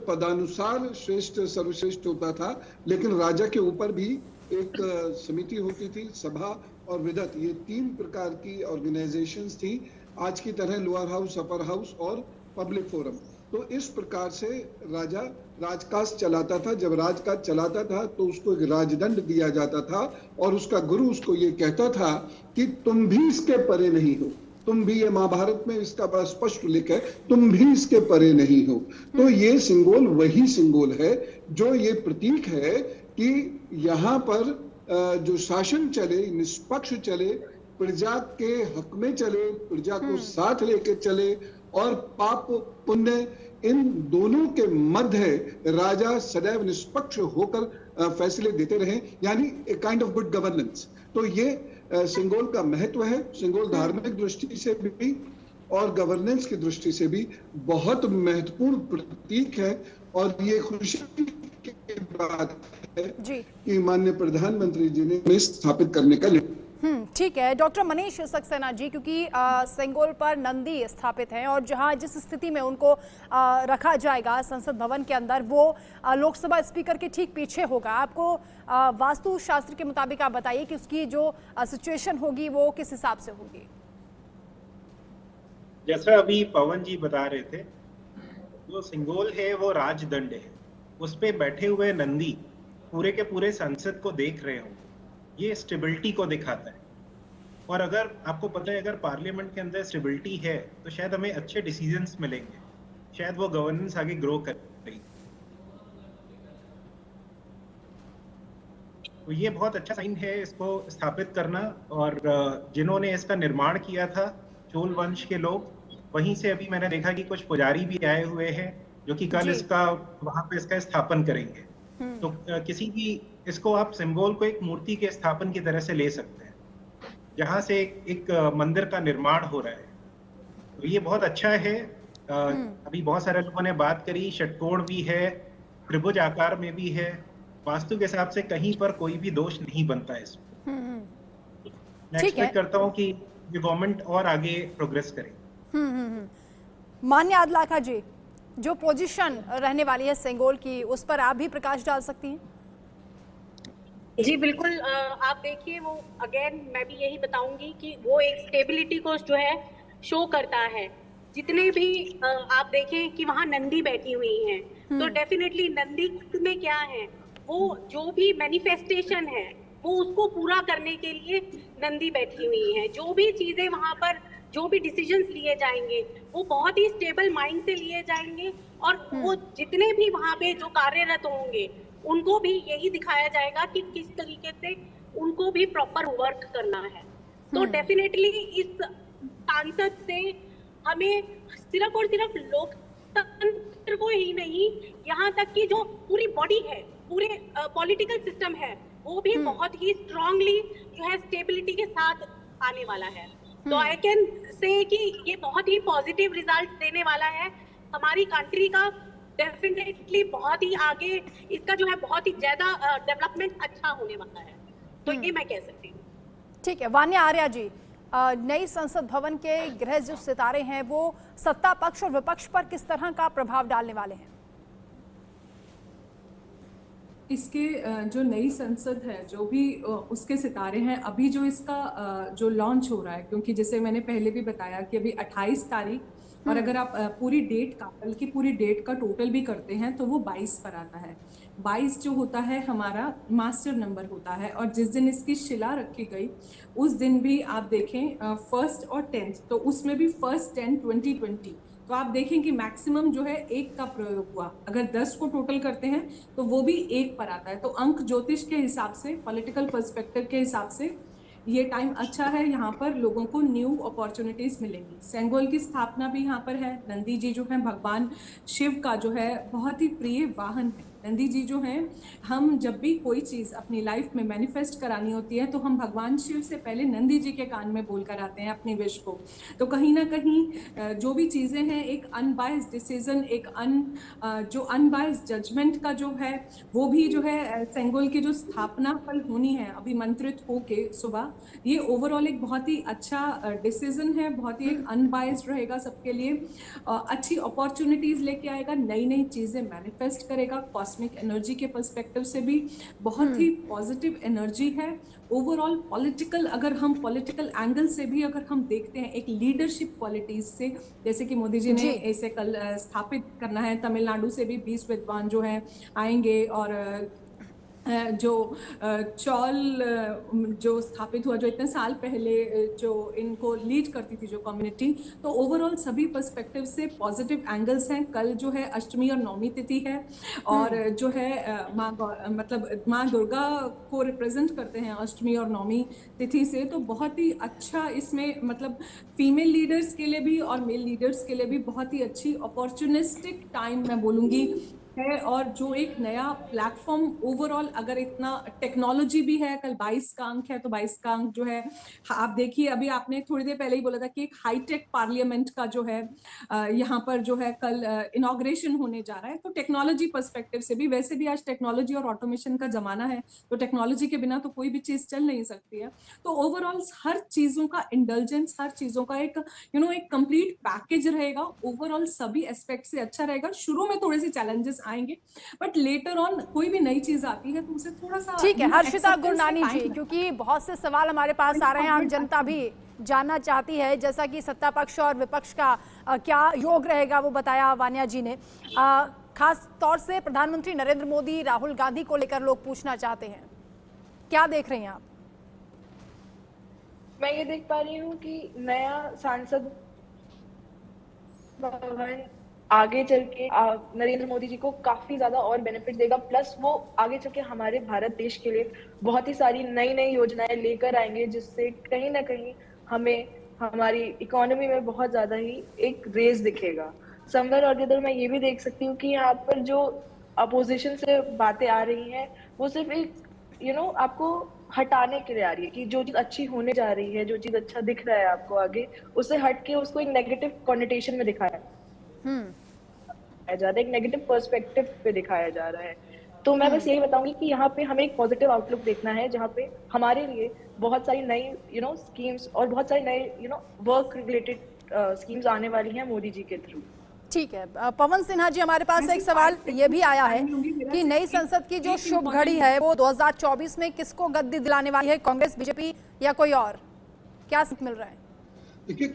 B: पदानुसार श्रेष्ठ सर्वश्रेष्ठ होता था, लेकिन राजा के ऊपर भी एक समिति होती थी, सभा और विदत, ये 3 प्रकार की ऑर्गेनाइजेशंस थी। आज की तरह लोअर हाउस, अपर हाउस और पब्लिक फोरम। तो इस प्रकार से राजा राजकाज चलाता था। जब राजकाज चलाता था तो उसको एक राजदंड दिया जाता था, और उसका गुरु उसको ये कहता था कि तुम भी इसके परे नहीं हो, तुम भी, ये महाभारत में इसका बड़ा स्पष्ट उल्लेख है, तुम भी इसके परे नहीं हो। तो ये सिंगोल वही सिंगोल है जो ये प्रतीक है कि यहाँ पर जो शासन चले, निष्पक्ष चले, प्रजा के हक में चले, प्रजा को साथ लेके चले, और पाप पुण्य इन दोनों के मध्य राजा सदैव निष्पक्ष होकर फैसले देते रहें, यानी a kind of good governance. तो ये सिंगोल का महत्व है। सिंगोल धार्मिक दृष्टि से भी और गवर्नेंस की दृष्टि से भी बहुत महत्वपूर्ण प्रतीक है, और ये खुशी की बात है कि माननीय प्रधानमंत्री जी ने स्थापित करने का
A: ठीक है डॉक्टर मनीष सक्सेना जी, क्योंकि सेंगोल पर नंदी स्थापित हैं और जहां जिस स्थिति में उनको रखा जाएगा संसद भवन के अंदर, वो लोकसभा स्पीकर के ठीक पीछे होगा। आपको वास्तु शास्त्र के मुताबिक आप बताइए कि उसकी जो सिचुएशन होगी वो किस हिसाब से होगी।
C: जैसा अभी पवन जी बता रहे थे, जो सिंगोल है वो राजदंड है, उस पे बैठे हुए नंदी पूरे के पूरे संसद को देख रहे होंगे। ये स्टेबिलिटी को दिखाता है, और अगर आपको पता है अगर पार्लियामेंट के अंदर स्टेबिलिटी है तो शायद हमें अच्छे डिसीजंस मिलेंगे, शायद वो गवर्नेंस आगे ग्रो करेगी। तो ये बहुत अच्छा साइन है इसको स्थापित करना, और जिन्होंने इसका निर्माण किया था चोल वंश के लोग, वहीं से अभी मैंने देखा कि कुछ पुजारी भी आए हुए हैं जो कि कल इसका वहां पे इसका स्थापन करेंगे। तो किसी भी इसको आप सिंबल को एक मूर्ति के स्थापन की तरह से ले सकते हैं, जहां से एक मंदिर का निर्माण हो रहा है। तो ये बहुत अच्छा है। अभी बहुत सारे लोगों ने बात करी, षटकोण भी है, त्रिभुज आकार में भी है। वास्तु के हिसाब से कहीं पर कोई भी दोष नहीं बनता है इसमें। मैं एक्सपेक्ट करता हूँ कि ये गवर्नमेंट और आगे प्रोग्रेस करे।
A: मान्य आदलाखा जी, जो पोजीशन रहने वाली है सेंगोल की, उस पर आप भी प्रकाश डाल सकती हैं।
E: जी बिल्कुल। आप देखिए, वो अगेन मैं भी यही बताऊंगी कि वो एक स्टेबिलिटी को जो है शो करता है। जितने भी आप देखें कि वहाँ नंदी बैठी हुई हैं, तो डेफिनेटली नंदी में क्या है, वो जो भी मैनिफेस्टेशन है वो उसको पूरा करने के लिए नंदी बैठी हुई है। जो भी चीजें वहाँ पर, जो भी डिसीजंस लिए जाएंगे वो बहुत ही स्टेबल माइंड से लिए जाएंगे, और वो जितने भी वहाँ पे जो कार्यरत होंगे उनको भी यही दिखाया जाएगा कि किस तरीके से उनको भी प्रॉपर वर्क करना है। तो डेफिनेटली इस सांसद से हमें सिर्फ और सिर्फ लोकतंत्र को ही नहीं, यहाँ तक कि जो पूरी बॉडी है, पूरे पॉलिटिकल सिस्टम है, वो भी बहुत ही स्ट्रांगली जो है स्टेबिलिटी के साथ आने वाला है। तो आई कैन से कि ये बहुत ही पॉजिटिव रिजल्ट देने वाला है हमारी कंट्री का। डेफिनेटली बहुत ही आगे इसका जो है बहुत ही ज्यादा डेवलपमेंट अच्छा होने वाला है, तो ये मैं कह सकती हूँ।
A: ठीक है, वान्या आर्या जी, नई संसद भवन के गृह जो सितारे हैं वो सत्ता पक्ष और विपक्ष पर किस तरह का प्रभाव डालने वाले हैं?
D: इसके जो नई संसद है, जो भी उसके सितारे हैं, अभी जो इसका जो लॉन्च हो रहा है, क्योंकि जैसे मैंने पहले भी बताया कि अभी 28 तारीख, और अगर आप पूरी डेट का, बल्कि पूरी डेट का टोटल भी करते हैं तो वो 22 पर आता है। 22 जो होता है हमारा मास्टर नंबर होता है, और जिस दिन इसकी शिला रखी गई उस दिन भी आप देखें 1st और 10th, तो उसमें भी 1/10/2020, तो आप देखें कि मैक्सिमम जो है 1 का प्रयोग हुआ। अगर 10 को टोटल करते हैं तो वो भी 1 पर आता है। तो अंक ज्योतिष के हिसाब से, पॉलिटिकल पर्सपेक्टिव के हिसाब से ये टाइम अच्छा है। यहाँ पर लोगों को न्यू अपॉर्चुनिटीज मिलेंगी। सेंगोल की स्थापना भी यहाँ पर है। नंदी जी जो है भगवान शिव का जो है बहुत ही प्रिय वाहन है। नंदी जी जो हैं, हम जब भी कोई चीज़ अपनी लाइफ में मैनिफेस्ट करानी होती है तो हम भगवान शिव से पहले नंदी जी के कान में बोल कर आते हैं अपनी विश को। तो कहीं ना कहीं जो भी चीज़ें हैं, एक अनबायस्ड डिसीजन, एक जो अनबायस्ड जजमेंट का जो है, वो भी जो है सेंगोल की जो स्थापना कल होनी है अभिमंत्रित होके सुबह, ये ओवरऑल एक बहुत ही अच्छा डिसीजन है, बहुत ही एक अनबायस्ड रहेगा सबके लिए, अच्छी अपॉर्चुनिटीज लेके आएगा, नई नई चीज़ें मैनिफेस्ट करेगा। कॉस्मिक एनर्जी के पर्सपेक्टिव से भी बहुत ही पॉजिटिव एनर्जी है। ओवरऑल पॉलिटिकल, अगर हम पॉलिटिकल एंगल से भी अगर हम देखते हैं, एक लीडरशिप क्वालिटीज से, जैसे कि मोदी जी ने ऐसे कल स्थापित करना है, तमिलनाडु से भी 20 विद्वान जो हैं आएंगे, और जो चौल जो स्थापित हुआ, जो इतने साल पहले जो इनको लीड करती थी जो कम्युनिटी, तो ओवरऑल सभी पर्सपेक्टिव से पॉजिटिव एंगल्स हैं। कल जो है अष्टमी और नवमी तिथि है, और जो है माँ दुर्गा को रिप्रेजेंट करते हैं अष्टमी और नवमी तिथि से, तो बहुत ही अच्छा इसमें मतलब फीमेल लीडर्स के लिए भी और मेल लीडर्स के लिए भी बहुत ही अच्छी अपॉर्चुनिस्टिक टाइम मैं बोलूँगी है और जो एक नया प्लेटफॉर्म ओवरऑल, अगर इतना टेक्नोलॉजी भी है, कल 22 का अंक है तो 22 का अंक जो है, आप देखिए अभी आपने थोड़ी देर पहले ही बोला था कि एक हाईटेक पार्लियामेंट का जो है यहाँ पर जो है कल इनॉग्रेशन होने जा रहा है। तो टेक्नोलॉजी पर्सपेक्टिव से भी, वैसे भी आज टेक्नोलॉजी और ऑटोमेशन का जमाना है, तो टेक्नोलॉजी के बिना तो कोई भी चीज चल नहीं सकती है। तो ओवरऑल हर चीजों का इंडल्जेंस, हर चीजों का एक एक कंप्लीट पैकेज रहेगा, ओवरऑल सभी एस्पेक्ट से अच्छा रहेगा। शुरू में थोड़े से चैलेंजेस आएंगे, बट लेटर ऑन कोई भी नई चीज आती है तो उसे थोड़ा सा
A: ठीक है हर्षिता गुरनानी जी, क्योंकि बहुत से सवाल हमारे पास आ रहे हैं, आम जनता भी जानना चाहती है, जैसा कि सत्ता पक्ष और विपक्ष का क्या योग रहेगा वो बताया वान्या जी ने। खास तौर से प्रधानमंत्री नरेंद्र मोदी, राहुल गांधी को लेकर लोग पूछना चाहते हैं, क्या देख रहे हैं आप?
F: मैं ये देख पा रही हूँ कि नया सांसद भवन आगे चल के नरेंद्र मोदी जी को काफी ज्यादा और बेनिफिट देगा, प्लस वो आगे चल के हमारे भारत देश के लिए बहुत ही सारी नई नई योजनाएं लेकर आएंगे, जिससे कहीं ना कहीं हमें हमारी इकोनॉमी में बहुत ज्यादा ही एक रेस दिखेगा। समवेयर और इधर मैं ये भी देख सकती हूँ कि यहाँ पर जो अपोजिशन से बातें आ रही हैं वो सिर्फ एक आपको हटाने के लिए आ रही है, कि जो चीज अच्छी होने जा रही है, जो चीज अच्छा दिख रहा है आपको आगे, उससे हट के उसको एक नेगेटिव कॉन्नोटेशन में दिखाया जा रहा है, एक नेगेटिव पर्सपेक्टिव पे दिखाया जा रहा है। तो मैं बस यही बताऊंगी कि यहाँ पे हमें एक पॉजिटिव आउटलुक देखना है, जहाँ पे हमारे लिए बहुत सारी नई स्कीम्स और बहुत सारी नई वर्क रिलेटेड स्कीम्स आने वाली हैं मोदी जी के थ्रू।
A: ठीक है, पवन सिन्हा जी, हमारे पास एक सवाल ये भी आया है कि नई संसद की जो शुभ घड़ी है वो 2024 में किसको गद्दी दिलाने वाली है, कांग्रेस, बीजेपी या कोई और? क्या सिर्फ मिल रहा है?
B: देखिए,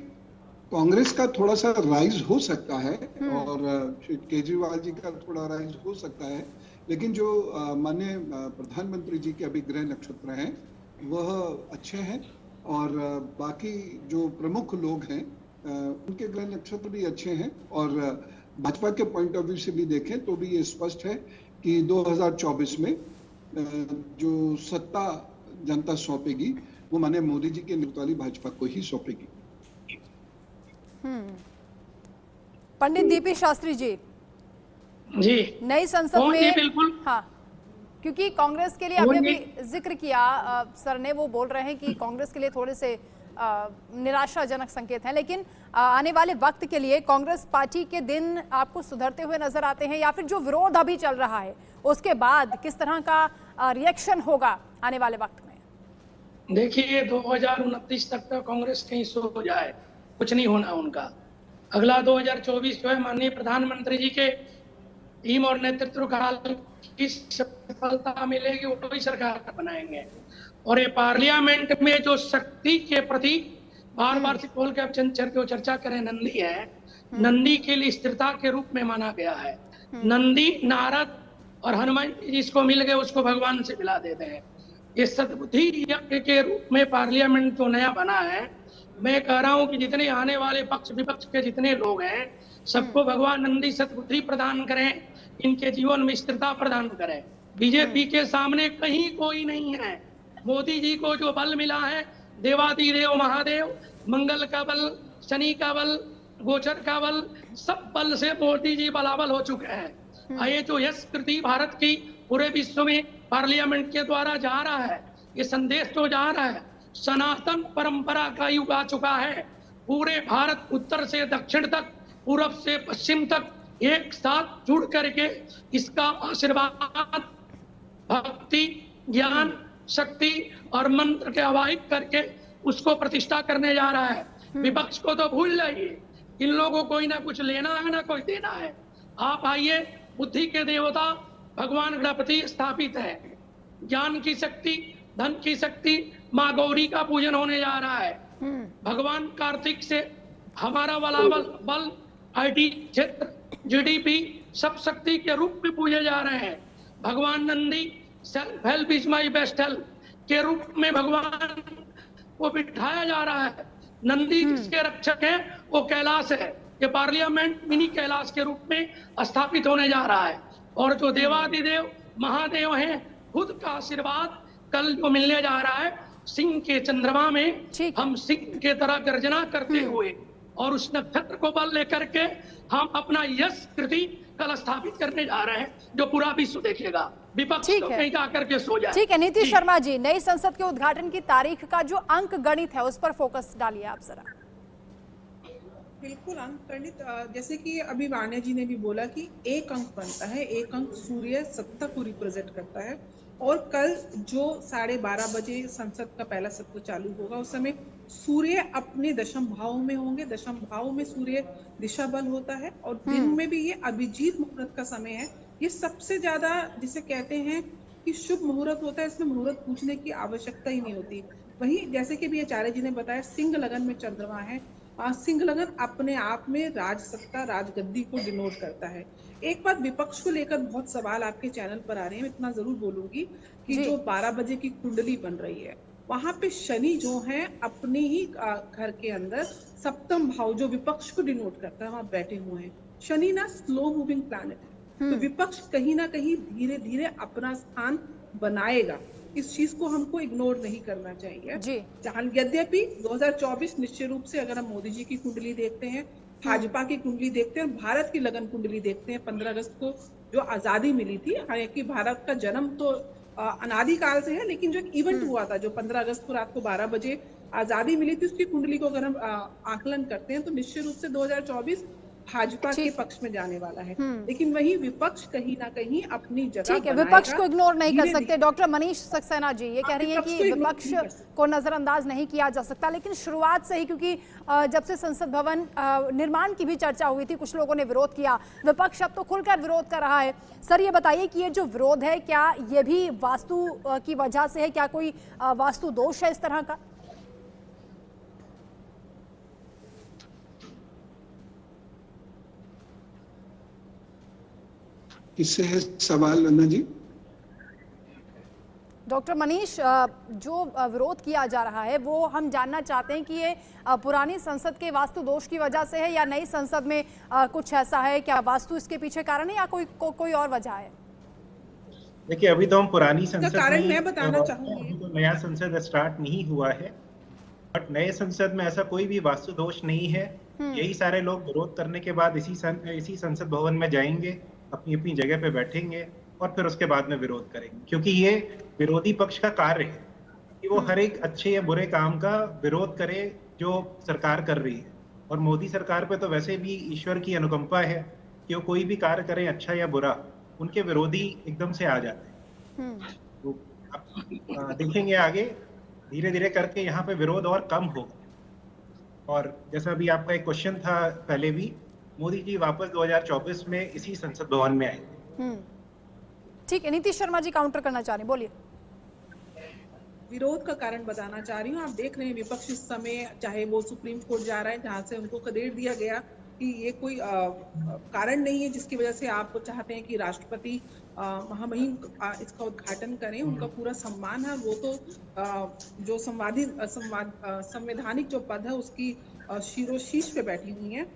B: कांग्रेस का थोड़ा सा राइज हो सकता है और केजरीवाल जी का थोड़ा राइज हो सकता है, लेकिन जो माननीय प्रधानमंत्री जी के अभी ग्रह नक्षत्र हैं वह अच्छे हैं और बाकी जो प्रमुख लोग हैं उनके ग्रह नक्षत्र भी अच्छे हैं। और भाजपा के पॉइंट ऑफ व्यू से भी देखें तो भी ये स्पष्ट है कि 2024 में जो सत्ता जनता सौंपेगी वो माननीय मोदी जी के नेतृत्व वाली भाजपा को ही सौंपेगी।
A: पंडित डीपी शास्त्री जी, नई संसद में
H: बिल्कुल,
A: हाँ, क्योंकि कांग्रेस के लिए अभी अभी जिक्र किया सर ने, वो बोल रहे हैं कि कांग्रेस के लिए थोड़े से निराशाजनक संकेत हैं, लेकिन आने वाले वक्त के लिए कांग्रेस पार्टी के दिन आपको सुधरते हुए नजर आते हैं, या फिर जो विरोध अभी चल रहा है उसके बाद किस तरह का रिएक्शन होगा आने वाले वक्त में?
H: देखिए, 2029 तक तो कांग्रेस कहीं सो जाए, कुछ नहीं होना उनका। अगला 2024 जो है माननीय प्रधानमंत्री जी के टीम और नेतृत्व काल की सफलता मिलेगी, वो तो ही सरकार बनाएंगे। और ये पार्लियामेंट में जो शक्ति के प्रति बार बार से खोल के अब चर्चा करें, नंदी है, नंदी के लिए स्थिरता के रूप में माना गया है। नंदी, नारद और हनुमान जिसको मिल गए उसको भगवान से मिला देते हैं। ये सद्बुद्धि यज्ञ के रूप में पार्लियामेंट जो नया बना है, मैं कह रहा हूं कि जितने आने वाले पक्ष विपक्ष के जितने लोग हैं सबको भगवान नंदी सद्बुद्धि प्रदान करें, इनके जीवन में स्थिरता प्रदान करें। बीजेपी के सामने कहीं कोई नहीं है। मोदी जी को जो बल मिला है, देवादिदेव महादेव, मंगल का बल, शनि का बल, गोचर का बल, सब बल से मोदी जी बलाबल हो चुके हैं। ये जो यश कृति भारत की पूरे विश्व में पार्लियामेंट के द्वारा जा रहा है, ये संदेश तो जा रहा है, सनातन परंपरा का युग आ चुका है। पूरे भारत उत्तर से दक्षिण तक, पूरब से पश्चिम तक एक साथ जुड़ करके इसका आशीर्वाद, भक्ति, ज्ञान, शक्ति और मंत्र के आवाहित करके उसको प्रतिष्ठा करने जा रहा है। विपक्ष को तो भूल जाइए, इन लोगों को कोई ना कुछ लेना है ना कोई देना है। आप आइए, बुद्धि के देवता भगवान गणपति स्थापित है, ज्ञान की शक्ति, धन की शक्ति, माँ गौरी का पूजन होने जा रहा है। भगवान कार्तिक से हमारा बल IT क्षेत्र, GDP सब शक्ति के रूप में पूजे जा रहे हैं। भगवान Nandi self help is my best help के रूप में भगवान को बिठाया जा रहा है। नंदी जिसके रक्षक है वो कैलाश है। ये पार्लियामेंट मिनी कैलाश के रूप में स्थापित होने जा रहा है। और जो देवादिदेव महादेव हैं, खुद का आशीर्वाद कल जो मिलने जा रहा है, सिंह के चंद्रमा में हम सिंह के तरह गर्जना करते हुए और उस नक्षत्र को बल लेकर के हम अपना यश कृति कल स्थापित करने जा रहे हैं, जो पूरा विश्व देखेगा। विपक्ष तो कहीं जाकर के सो जाए।
A: ठीक है नीतीश शर्मा जी, नई संसद के उद्घाटन की तारीख का जो अंक गणित है उस पर फोकस डालिए आप जरा।
G: बिल्कुल अंक गणित, जैसे कि अभी वाण्या जी ने भी बोला कि एक अंक बनता है, एक अंक सूर्य सत्ता को रिप्रेजेंट करता है। और कल जो 12:30 बजे संसद का पहला सत्र चालू होगा उस समय सूर्य अपने दशम भाव में होंगे। दशम भाव में सूर्य दिशा बल होता है और दिन में भी ये अभिजीत मुहूर्त का समय है। ये सबसे ज्यादा जिसे कहते हैं कि शुभ मुहूर्त होता है, इसमें मुहूर्त पूछने की आवश्यकता ही नहीं होती। वहीं जैसे कि भी आचार्य जी ने बताया, सिंह लगन में चंद्रमा है। सिंह लगन अपने आप में राज सत्ता, राजगद्दी को डिनोट करता है। एक बात विपक्ष को लेकर बहुत सवाल आपके चैनल पर आ रहे हैं, मैं इतना जरूर बोलूंगी कि जो 12 बजे की कुंडली बन रही है वहां पे शनि जो है अपने ही घर के अंदर सप्तम भाव जो विपक्ष को डिनोट करता है वहां बैठे हुए हैं। शनि ना स्लो मूविंग प्लैनेट है, तो विपक्ष कहीं ना कहीं धीरे धीरे अपना स्थान बनाएगा। इस चीज को हमको इग्नोर नहीं करना चाहिए जी। यद्यपि 2024 निश्चित रूप से अगर हम मोदी जी की कुंडली देखते हैं, भाजपा की कुंडली देखते हैं, भारत की लगन कुंडली देखते हैं, 15 अगस्त को जो आजादी मिली थी, हालांकि भारत का जन्म तो अनादिकाल से है, लेकिन जो एक इवेंट हुआ था जो 15 अगस्त को रात को 12 बजे आजादी मिली थी, उसकी कुंडली को अगर हम आकलन करते हैं तो निश्चित रूप से 2024 भाजपा के पक्ष में जाने वाला है। लेकिन वही विपक्ष कहीं ना कहीं अपनी जगह,
A: ठीक है, विपक्ष को इग्नोर नहीं कर सकते। डॉक्टर मनीष सक्सेना जी ये कह रही हैं कि विपक्ष को नजरअंदाज नहीं किया जा सकता, लेकिन शुरुआत से ही, क्योंकि जब से संसद भवन निर्माण की भी चर्चा हुई थी, कुछ लोगों ने विरोध किया, विपक्ष अब तो खुलकर विरोध कर रहा है। सर ये बताइए कि ये जो विरोध है, क्या ये भी वास्तु की वजह से है? क्या कोई वास्तु दोष है इस तरह का?
B: किससे है सवाल अन्ना जी?
A: डॉक्टर मनीष, जो विरोध किया जा रहा है वो हम जानना चाहते हैं कि ये पुरानी संसद के वास्तु दोष की वजह से है या नई संसद में कुछ ऐसा है? क्या वास्तु इसके पीछे कारण है या कोई और वजह है?
C: देखिए, अभी तो हम पुरानी संसद
G: कारण मैं बताना चाहूंगी,
C: तो नया संसद स्टार्ट नहीं हुआ है, बट नए संसद में ऐसा कोई भी वास्तु दोष नहीं है। यही सारे लोग विरोध करने के बाद इसी संसद भवन में जाएंगे, अपनी अपनी जगह पे बैठेंगे और फिर उसके बाद में विरोध करेंगे, क्योंकि ये विरोधी पक्ष का कार्य है कि वो हर एक अच्छे या बुरे काम का विरोध करे जो सरकार कर रही है। और मोदी सरकार पे तो वैसे भी ईश्वर की अनुकंपा है कि वो कोई भी कार्य करें, अच्छा या बुरा, उनके विरोधी एकदम से आ जाते हैं। तो आप देखेंगे आगे धीरे धीरे करके यहाँ पे विरोध और कम होगा। और जैसा भी आपका एक क्वेश्चन था पहले भी, मोदी जी वापस 2024 में इसी संसद भवन में आए।
A: ठीक है, नीतीश शर्मा जी काउंटर करना चाह रहे हैं, बोलिए।
G: विरोध का कारण बताना चाह रही हूँ। आप देख रहे हैं विपक्ष इस समय, चाहे वो सुप्रीम कोर्ट जा रहा है जहाँ से उनको खदेड़ दिया गया कि ये कोई कारण नहीं है जिसकी वजह से आप चाहते हैं कि राष्ट्रपति महामहिम इसका उद्घाटन करें। उनका पूरा सम्मान है, वो तो जो संवैधानिक जो पद है उसकी शिरोशीर्ष पे बैठी हुई है।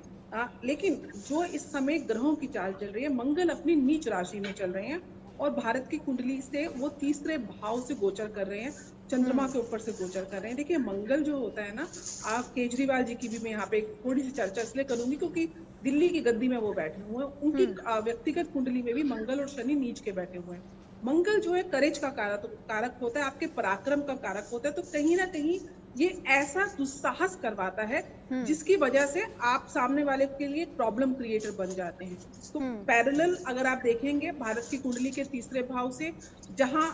G: लेकिन जो इस समय ग्रहों की चाल चल रही है, मंगल अपनी नीच राशि में चल रहे हैं और भारत की कुंडली से वो तीसरे भाव से गोचर कर रहे हैं, चंद्रमा के ऊपर से गोचर कर रहे हैं। देखिए मंगल जो होता है ना, आप केजरीवाल जी की भी मैं यहाँ पे थोड़ी सी चर्चा इसलिए करूंगी क्योंकि दिल्ली की गद्दी में वो बैठे हुए हैं, उनकी व्यक्तिगत कुंडली में भी मंगल और शनि नीच के बैठे हुए हैं। मंगल जो है करेज का कारक होता है, आपके पराक्रम का कारक होता है, तो कहीं ना कहीं ये ऐसा दुस्साहस करवाता है जिसकी वजह से आप सामने वाले के लिए प्रॉब्लम क्रिएटर बन जाते हैं। तो पैरेलल अगर आप देखेंगे भारत की कुंडली के तीसरे भाव से, जहां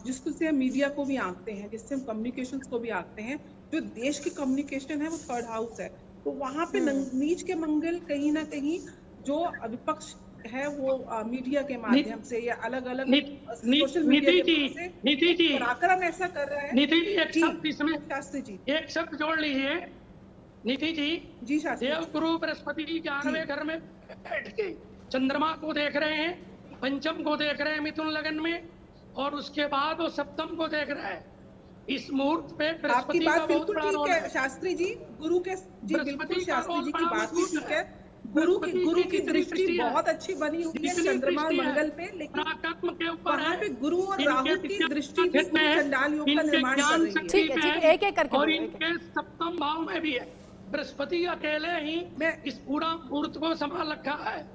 G: जिससे हम मीडिया को भी आंकते हैं, जिससे हम कम्युनिकेशंस को भी आंकते हैं, जो देश की कम्युनिकेशन है वो थर्ड हाउस है, तो वहां पे नीच के मंगल कहीं ना कहीं जो विपक्ष है वो मीडिया के माध्यम से या अलग अलग सोशल मीडिया से पराक्रम ऐसा कर रहा है।
H: नीति जी एक शब्द इसमें,
G: शास्त्री जी
H: एक शब्द जोड़ लीजिए। नीति जी,
G: जी शास्त्री,
H: देव गुरु बृहस्पति 11वें घर में बैठ के चंद्रमा को देख रहे हैं, पंचम को देख रहे हैं मिथुन लगन में, और उसके बाद वो सप्तम को देख रहा है। इस मुहूर्त पे
G: आपकी बात बिल्कुल ठीक है शास्त्री जी, गुरु के जी बिल्कुल शास्त्री जी की बात भी ठीक है। गुरु की दृष्टि बहुत अच्छी बनी हुई है चंद्रमा और मंगल पे, लेकिन वहाँ पे गुरु और राहु की दृष्टि भी चंडाल योग का निर्माण कर रही है।
A: ठीक है, एक एक करके
H: और इनके सप्तम भाव में भी है। बृहस्पति अकेले ही में इस पूरा मुहूर्त को संभाल रखा है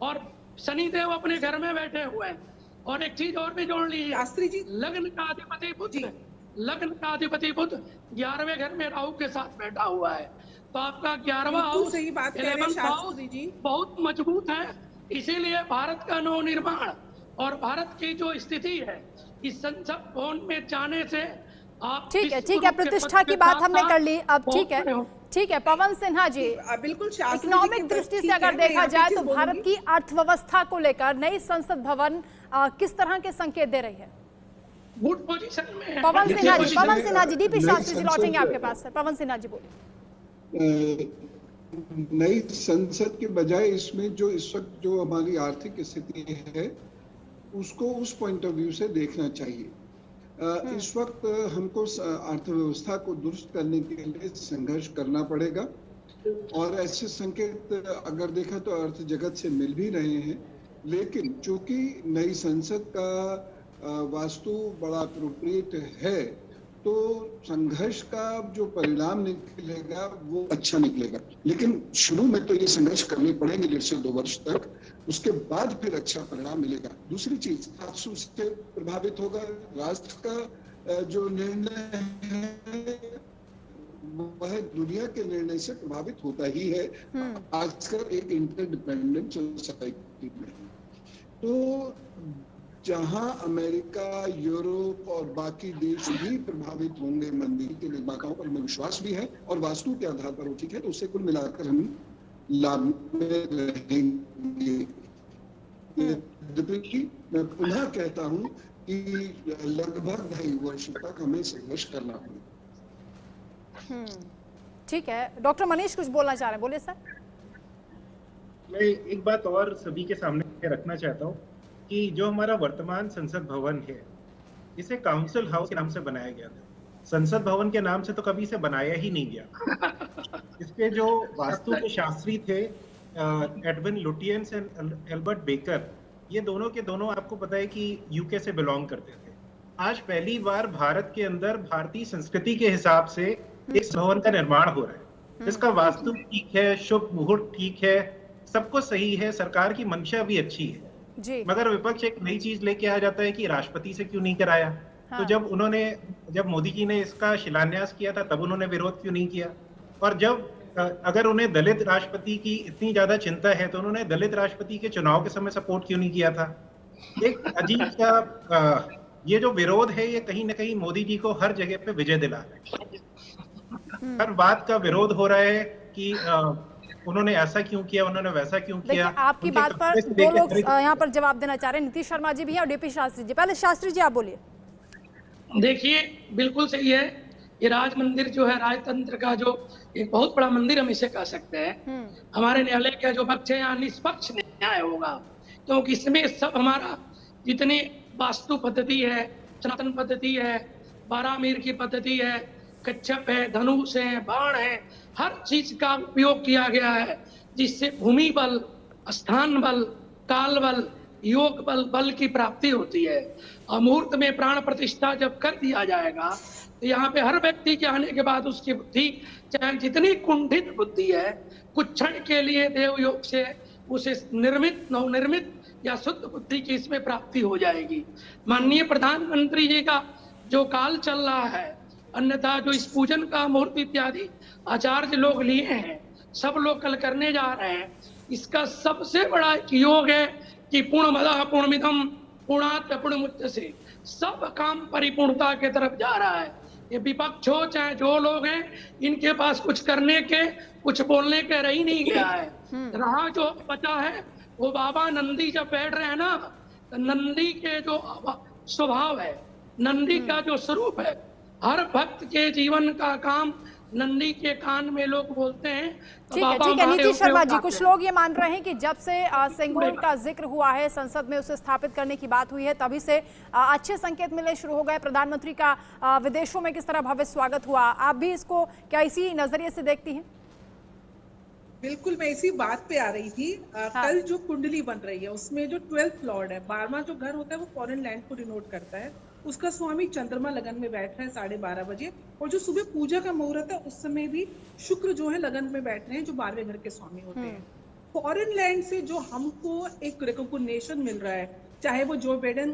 H: और शनिदेव अपने घर में बैठे हुए हैं। और एक चीज और भी जोड़ लीजिए,
G: शास्त्री जी,
H: लग्न का अधिपति बुध, लग्न का अधिपति बुध 11वें घर में राहु के साथ बैठा हुआ है। तो आपका 11वां हाउस,
G: सही बात कह रहे हैं शास्त्री जी,
H: बहुत मजबूत है। इसीलिए भारत का नवनिर्माण और भारत की जो स्थिति है इस संसद भवन में जाने से आप
A: ठीक है, प्रतिष्ठा की बात हमने कर ली। अब ठीक है पवन सिन्हा जी,
G: बिल्कुल
A: इकोनॉमिक दृष्टि से अगर देखा जाए तो भारत की अर्थव्यवस्था को लेकर नई संसद भवन किस तरह के संकेत दे रही है?
H: गुड पोजीशन में है।
A: पवन सिन्हा जी, डीपी शास्त्री जी लौटेंगे आपके पास से। पवन सिन्हा जी बोलिए।
B: नई संसद के बजाय इसमें जो इस वक्त जो हमारी आर्थिक स्थिति है उसको उस पॉइंट ऑफ व्यू से देखना चाहिए। इस वक्त हमको अर्थव्यवस्था को दुरुस्त करने के लिए संघर्ष करना पड़ेगा और ऐसे संकेत अगर देखा तो अर्थ जगत से मिल भी रहे हैं। लेकिन चूंकि नई संसद का वास्तु बड़ा अप्रोप्रिएट है तो संघर्ष का जो परिणाम निकलेगा वो अच्छा निकलेगा। लेकिन शुरू में तो ये संघर्ष करने पड़ेंगे 1.5 से 2 वर्ष तक, उसके बाद फिर अच्छा परिणाम मिलेगा। दूसरी चीज राष्ट्र से प्रभावित होगा। राष्ट्र का जो निर्णय है वह दुनिया के निर्णय से प्रभावित होता ही है आजकल एक इंटरडिपेंडेंट सोसाइटी में। तो जहां अमेरिका, यूरोप और बाकी देश भी प्रभावित होंगे मंदी के निर्माताओं पर हमें विश्वास भी है और वास्तु के आधार पर वो ठीक है, तो उससे कुल मिलाकर हम लाभ में रहेंगे। मैं पुनः कहता हूं कि लगभग 2.5 वर्ष तक हमें संघर्ष करना होगा।
A: ठीक है, डॉक्टर मनीष कुछ बोलना चाह रहे हैं, बोलिए सर।
C: मैं एक बात और सभी के सामने रखना चाहता हूँ कि जो हमारा वर्तमान संसद भवन है इसे काउंसिल हाउस के नाम से बनाया गया था। संसद भवन के नाम से तो कभी इसे बनाया ही नहीं गया। इसके जो वास्तु के शास्त्री थे Edwin Lutyens and Albert baker, ये दोनों के दोनों आपको पता है कि यूके से बिलोंग करते थे। आज पहली बार भारत के अंदर भारतीय संस्कृति के हिसाब से एक भवन का निर्माण हो रहा है। इसका वास्तु ठीक है, शुभ मुहूर्त ठीक है, सब कुछ सही है, सरकार की मंशा भी अच्छी है जी। मगर विपक्ष एक नई चीज लेके आ जाता है कि राष्ट्रपति से क्यों नहीं कराया। हाँ। तो जब मोदी जी ने इसका शिलान्यास किया था तब उन्होंने विरोध क्यों नहीं किया। और जब अगर उन्हें दलित राष्ट्रपति की इतनी ज्यादा चिंता है तो उन्होंने दलित राष्ट्रपति के चुनाव के समय सपोर्ट क्यों नहीं किया था। एक अजीब सा ये जो विरोध है ये कहीं ना कहीं मोदी जी को हर जगह पे विजय दिला रहा है। हर बात का विरोध हो रहा है कि उन्होंने ऐसा क्यों किया, उन्होंने वैसा क्यों किया।
A: आपकी बात पर 2 लोग यहाँ पर जवाब देना चाह रहे हैं, नीतीश शर्मा जी भी हैं और डीपी शास्त्री जी। पहले शास्त्री जी आप बोलिए।
H: देखिए बिल्कुल सही है, ये राज मंदिर जो है राजतंत्र का जो एक बहुत बड़ा मंदिर हम इसे कह सकते हैं। हमारे न्यायालय का जो पक्ष है यहाँ निष्पक्ष न्याय होगा, क्योंकि इसमें सब हमारा जितनी वास्तु पद्धति है, सनातन पद्धति है, 12 मीर की पद्धति है, कच्छप है, धनुष है, बाण है, हर चीज का उपयोग किया गया है जिससे भूमि बल, स्थान बल, काल बल, योग बल, बल की प्राप्ति होती है। और मुहूर्त में प्राण प्रतिष्ठा जब कर दिया जाएगा तो यहाँ पे हर व्यक्ति के आने के बाद उसकी बुद्धि चाहे जितनी कुंठित बुद्धि है कुछ क्षण के लिए देव योग से उसे निर्मित, नवनिर्मित या शुद्ध बुद्धि की इसमें प्राप्ति हो जाएगी। माननीय प्रधानमंत्री जी का जो काल चल रहा है, अन्यथा जो इस पूजन का मुहूर्त इत्यादि आचार्य लोग लिए हैं, सब लोग कल करने जा रहे हैं, इसका सबसे बड़ा योग है कि पूर्णमदः पूर्णमिदं पूर्णात् पूर्णमुदच्यते, सब काम परिपूर्णता के तरफ जा रहा है। ये विपक्ष हो चाहे जो लोग हैं, इनके पास कुछ करने के, कुछ बोलने के रह ही नहीं गया है। रहा जो बचा है वो बाबा नंदी जब बैठ रहे हैं ना, तो नंदी के जो स्वभाव है, नंदी का जो स्वरूप है, हर भक्त के जीवन का काम नंदी के कान में लोग बोलते हैं।
A: ठीक है नीतीश शर्मा जी, कुछ लोग ये मान रहे हैं कि जब से सिंगुर का जिक्र हुआ है, संसद में उसे स्थापित करने की बात हुई है, तभी से अच्छे संकेत मिलने शुरू हो गए। प्रधानमंत्री का विदेशों में किस तरह भव्य स्वागत हुआ, आप भी इसको क्या इसी नजरिए से देखती हैं?
G: बिल्कुल, मैं इसी बात पे आ रही थी। कल जो कुंडली बन रही है उसमें जो 12th लॉर्ड है, 12वां जो घर होता है वो फॉरेन लैंड को डिनोट करता है उसका स्वामी चंद्रमा लगन में बैठ रहा है 12:30 बजे, और जो सुबह पूजा का मुहूर्त है उस समय भी शुक्र जो है लगन में बैठ रहे हैं, जो 12वें घर के स्वामी होते हैं। फॉरेन लैंड से जो हमको एक रिकॉग्निशन मिल रहा है, चाहे वो जो बाइडेन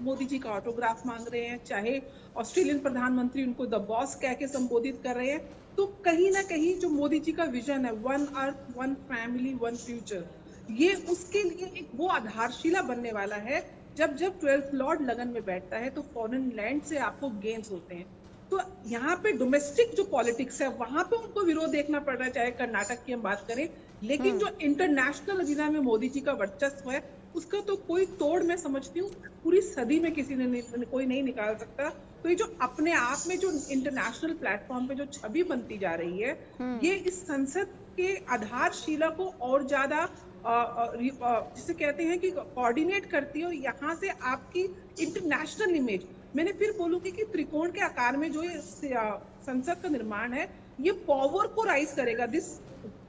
G: मोदी जी का ऑटोग्राफ मांग रहे हैं, चाहे ऑस्ट्रेलियन प्रधानमंत्री उनको द बॉस कह के संबोधित कर रहे हैं, तो कहीं ना कहीं जो मोदी जी का विजन है, one earth one family one future, ये उसके लिए एक वो आधारशिला बनने वाला है। जब 12th लॉर्ड लगन में बैठता है तो फॉरेन लैंड से आपको गेन्स होते हैं। तो यहाँ पे डोमेस्टिक जो पॉलिटिक्स है वहां पे उनको विरोध देखना पड़ रहा है, चाहे कर्नाटक की हम बात करें, लेकिन जो इंटरनेशनल अरीना में मोदी जी का वर्चस्व है उसका तो कोई तोड़ मैं समझती हूँ पूरी सदी में किसी ने कोई नहीं निकाल सकता। तो ये जो अपने आप में जो इंटरनेशनल प्लेटफॉर्म पे जो छवि बनती जा रही है, ये इस संसद के आधारशिला को और ज्यादा जिसे कहते हैं कि कोऑर्डिनेट करती है, और यहाँ से आपकी इंटरनेशनल इमेज, मैंने फिर बोलूंगी कि त्रिकोण के आकार में जो ये संसद का निर्माण है, ये पावर को राइज करेगा। दिस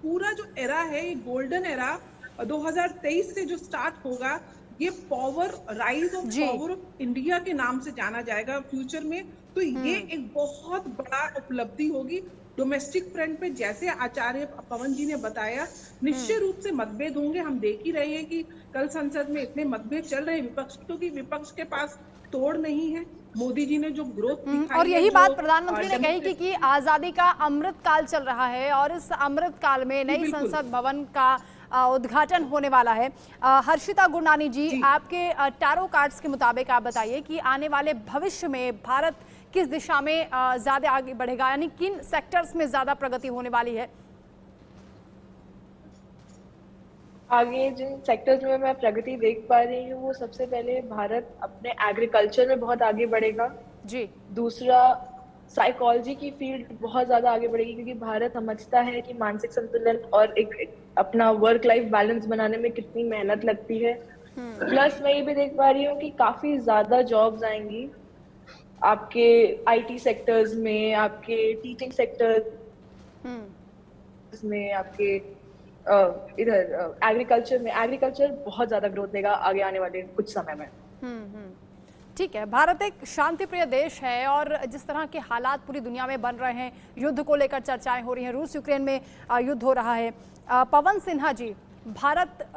G: पूरा जो एरा है, ये गोल्डन एरा 2023 से जो स्टार्ट होगा, ये power rise of power of India के नाम से जाना जाएगा फ्यूचर में। तो ये एक बहुत बड़ा उपलब्धि होगी डोमेस्टिक फ्रंट पे। जैसे आचार्य पवन जी ने बताया, निश्चित रूप से मतभेद होंगे। हम देख ही रहे हैं कि कल संसद में इतने मतभेद चल रहे हैं विपक्ष, क्योंकि विपक्ष के पास तोड़ नहीं है। मोदी जी ने जो ग्रोथ दिखाई
A: और यही बात प्रधानमंत्री ने कही कि आजादी का अमृत काल चल रहा है और इस अमृत काल में नई संसद भवन का उद्घाटन होने वाला है। हर्षिता गुरनानी जी, आपके टैरो कार्ड्स के मुताबिक आप बताइए कि आने वाले भविष्य में भारत किस दिशा में ज्यादा आगे बढ़ेगा, यानी किन सेक्टर्स में ज्यादा प्रगति होने वाली है?
F: आगे जिन सेक्टर्स में मैं प्रगति देख पा रही हूँ, वो सबसे पहले भारत अपने एग्रीकल्चर में बहुत आगे बढ़ेगा
A: जी।
F: दूसरा, साइकोलॉजी की फील्ड बहुत ज्यादा आगे बढ़ेगी, क्योंकि भारत समझता है कि मानसिक संतुलन और एक अपना वर्क लाइफ बैलेंस बनाने में कितनी मेहनत लगती है। प्लस मैं ये भी देख पा रही हूँ कि काफी ज्यादा जॉब्स आएंगी आपके आईटी सेक्टर्स में, आपके टीचिंग सेक्टर्स में, आपके इधर एग्रीकल्चर में। एग्रीकल्चर बहुत ज्यादा ग्रोथ देगा आगे आने वाले कुछ समय में।
A: ठीक है, भारत एक शांति प्रिय देश है और जिस तरह के हालात पूरी दुनिया में बन रहे हैं, युद्ध को लेकर चर्चाएं हो रही हैं, रूस यूक्रेन में युद्ध हो रहा है। पवन सिन्हा जी, भारत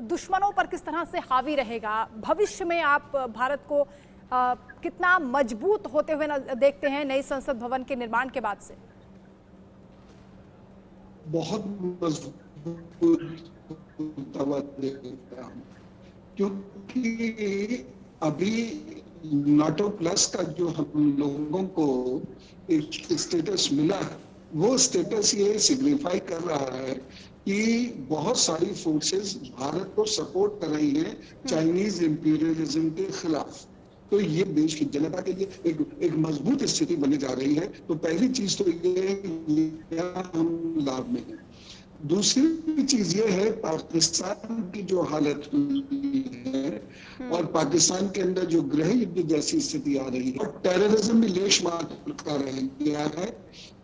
A: दुश्मनों पर किस तरह से हावी रहेगा? भविष्य में आप भारत को कितना मजबूत होते हुए देखते हैं नई संसद भवन के निर्माण के बाद से?
B: बहुत मजबूत देखता हूं, क्योंकि अभी नाटो प्लस का जो हम लोगों को एक स्टेटस मिला है, वो स्टेटस ये सिग्निफाई कर रहा है कि बहुत सारी फोर्सेस भारत को सपोर्ट कर रही हैं चाइनीज इंपीरियलिज्म के खिलाफ। तो ये देश की जनता के लिए एक मजबूत स्थिति बनी जा रही है। तो पहली चीज तो ये हम लाभ में है। दूसरी चीज ये है, पाकिस्तान की जो हालत हुई है और पाकिस्तान के अंदर जो गृह युद्ध जैसी स्थिति आ रही है और टेररिज्म भी लेश मात्र का रह गया है,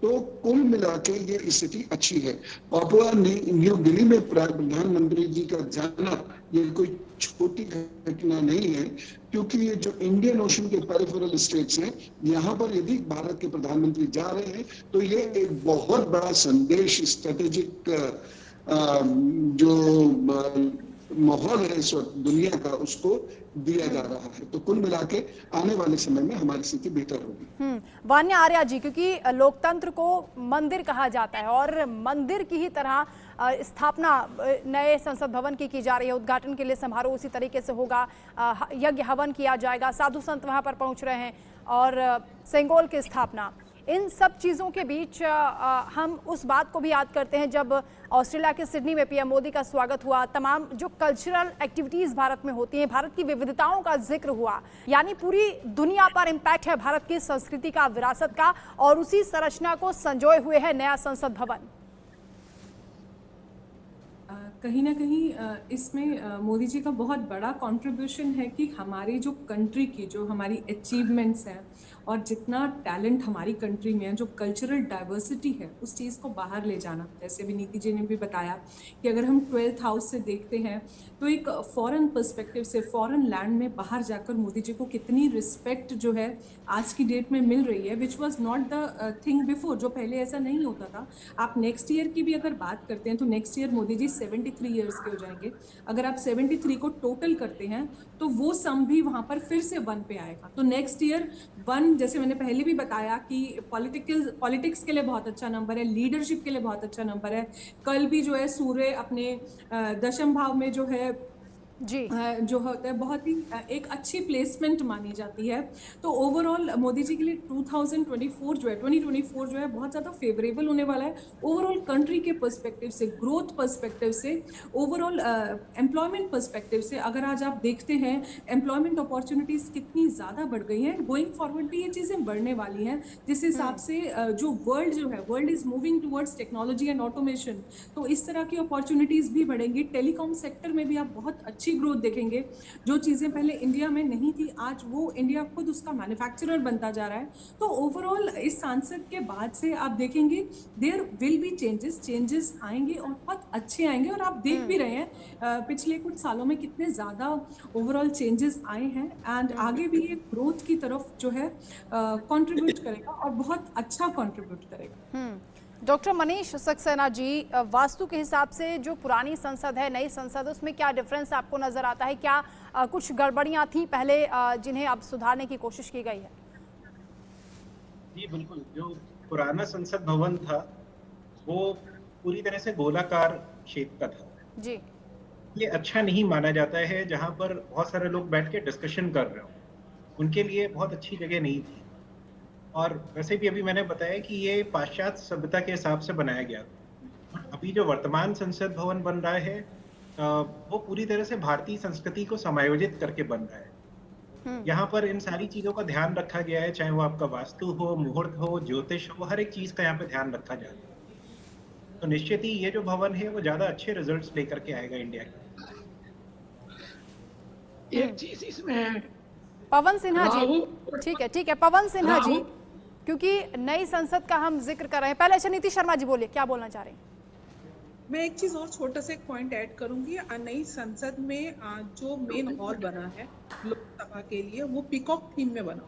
B: तो कुल मिला के ये स्थिति अच्छी है। पापुआ न्यू गिनी में प्रधानमंत्री जी का जाना ये कोई छोटी घटना नहीं है, क्योंकि ये जो इंडियन ओशन के पेरिफेरल स्टेट्स हैं, यहाँ पर यदि भारत के प्रधानमंत्री जा रहे हैं तो ये एक बहुत बड़ा संदेश, स्ट्रेटेजिक जो माहौल है इस वक्त दुनिया का, उसको दिया जा रहा है। तो कुल मिला के आने वाले समय में हमारी स्थिति बेहतर होगी।
A: वान्या आर्या जी, क्योंकि लोकतंत्र को मंदिर कहा जाता है और मंदिर की ही तरह स्थापना नए संसद भवन की जा रही है। उद्घाटन के लिए समारोह उसी तरीके से होगा, यज्ञ हवन किया जाएगा, साधु संत वहां पर पहुंच रहे हैं और सेंगोल की स्थापना। इन सब चीज़ों के बीच हम उस बात को भी याद करते हैं जब ऑस्ट्रेलिया के सिडनी में पीएम मोदी का स्वागत हुआ, तमाम जो कल्चरल एक्टिविटीज़ भारत में होती हैं, भारत की विविधताओं का जिक्र हुआ, यानी पूरी दुनिया पर इम्पैक्ट है भारत की संस्कृति का, विरासत का, और उसी संरचना को संजोए हुए है नया संसद भवन।
D: कहीं ना कहीं इसमें मोदी जी का बहुत बड़ा कंट्रीब्यूशन है कि हमारे जो कंट्री की जो हमारी अचीवमेंट्स हैं और जितना टैलेंट हमारी कंट्री में है, जो कल्चरल डाइवर्सिटी है, उस चीज़ को बाहर ले जाना। जैसे अभी नीति जी ने भी बताया कि अगर हम 12th हाउस से देखते हैं तो एक फॉरेन पर्सपेक्टिव से, फॉरेन लैंड में बाहर जाकर मोदी जी को कितनी रिस्पेक्ट जो है आज की डेट में मिल रही है, which was not the thing before, जो पहले ऐसा नहीं होता था। आप नेक्स्ट ईयर की भी अगर बात करते हैं तो next year Modi ji 73 years के हो जाएंगे। अगर आप 73 को टोटल करते हैं तो वो सम भी वहां पर फिर से 1 पे आएगा। तो नेक्स्ट ईयर 1, जैसे मैंने पहले भी बताया कि पॉलिटिक्स के लिए बहुत अच्छा नंबर है, लीडरशिप के लिए बहुत अच्छा नंबर है। कल भी जो है सूर्य अपने 10वें भाव में जो है
A: जी
D: जो होता है बहुत ही एक अच्छी प्लेसमेंट मानी जाती है। तो ओवरऑल मोदी जी के लिए 2024 जो है बहुत ज़्यादा फेवरेबल होने वाला है ओवरऑल कंट्री के पर्सपेक्टिव से, ग्रोथ पर्सपेक्टिव से, ओवरऑल एम्प्लॉयमेंट पर्सपेक्टिव से। अगर आज आप देखते हैं एम्प्लॉयमेंट अपॉर्चुनिटीज़ कितनी ज़्यादा बढ़ गई हैं, गोइंग फॉरवर्ड भी ये चीज़ें बढ़ने वाली हैं, जिस हिसाब से जो world is moving towards technology and automation, तो इस तरह की अपॉर्चुनिटीज़ भी बढ़ेंगी। टेलीकॉम सेक्टर में भी आप बहुत अच्छी ग्रोथ देखेंगे। जो चीज़ें पहले इंडिया में नहीं थी, आज वो इंडिया खुद उसका मैन्युफैक्चरर बनता जा रहा है। तो ओवरऑल इस सांसद के बाद से आप देखेंगे देयर विल बी चेंजेस आएंगे और बहुत अच्छे आएंगे। और आप देख भी रहे हैं पिछले कुछ सालों में कितने ज़्यादा ओवरऑल चेंजेस आए हैं, एंड आगे भी ये ग्रोथ की तरफ जो है कंट्रीब्यूट करेगा और बहुत अच्छा कंट्रीब्यूट करेगा।
A: डॉक्टर मनीष सक्सेना जी, वास्तु के हिसाब से जो पुरानी संसद है, नई संसद, उसमें क्या डिफरेंस आपको नजर आता है? क्या कुछ गड़बड़ियां थी पहले जिन्हें अब सुधारने की कोशिश की गई है?
C: जी बिल्कुल, जो पुराना संसद भवन था वो पूरी तरह से गोलाकार शेप का था
A: जी।
C: ये अच्छा नहीं माना जाता है जहां पर बहुत सारे लोग बैठ के डिस्कशन कर रहे हो, उनके लिए बहुत अच्छी जगह नहीं थी। और वैसे भी अभी मैंने बताया कि ये पाश्चात्य सभ्यता के हिसाब से बनाया गया। अभी जो वर्तमान संसद भवन बन रहा है वो पूरी तरह से भारतीय संस्कृति को समायोजित करके बन रहा है। यहाँ पर इन सारी चीजों का ध्यान रखा गया है, चाहे वो आपका वास्तु हो, मुहूर्त हो, ज्योतिष हो, हर एक चीज का यहाँ पे ध्यान रखा जाता है। तो निश्चित ही ये जो भवन है वो ज्यादा अच्छे रिजल्ट्स लेकर के आएगा इंडिया के।
H: एक चीज इसमें
A: पवन सिन्हा जी, ठीक है पवन सिन्हा जी, क्योंकि नई संसद का हम जिक्र कर रहे हैं, पहले नीति शर्मा जी बोलिए, क्या बोलना चाह रहे हैं?
G: मैं एक चीज और छोटा सा एक पॉइंट ऐड करूंगी। नई संसद में जो मेन हॉल बना है लोकसभा के लिए वो पीकॉक थीम में बना।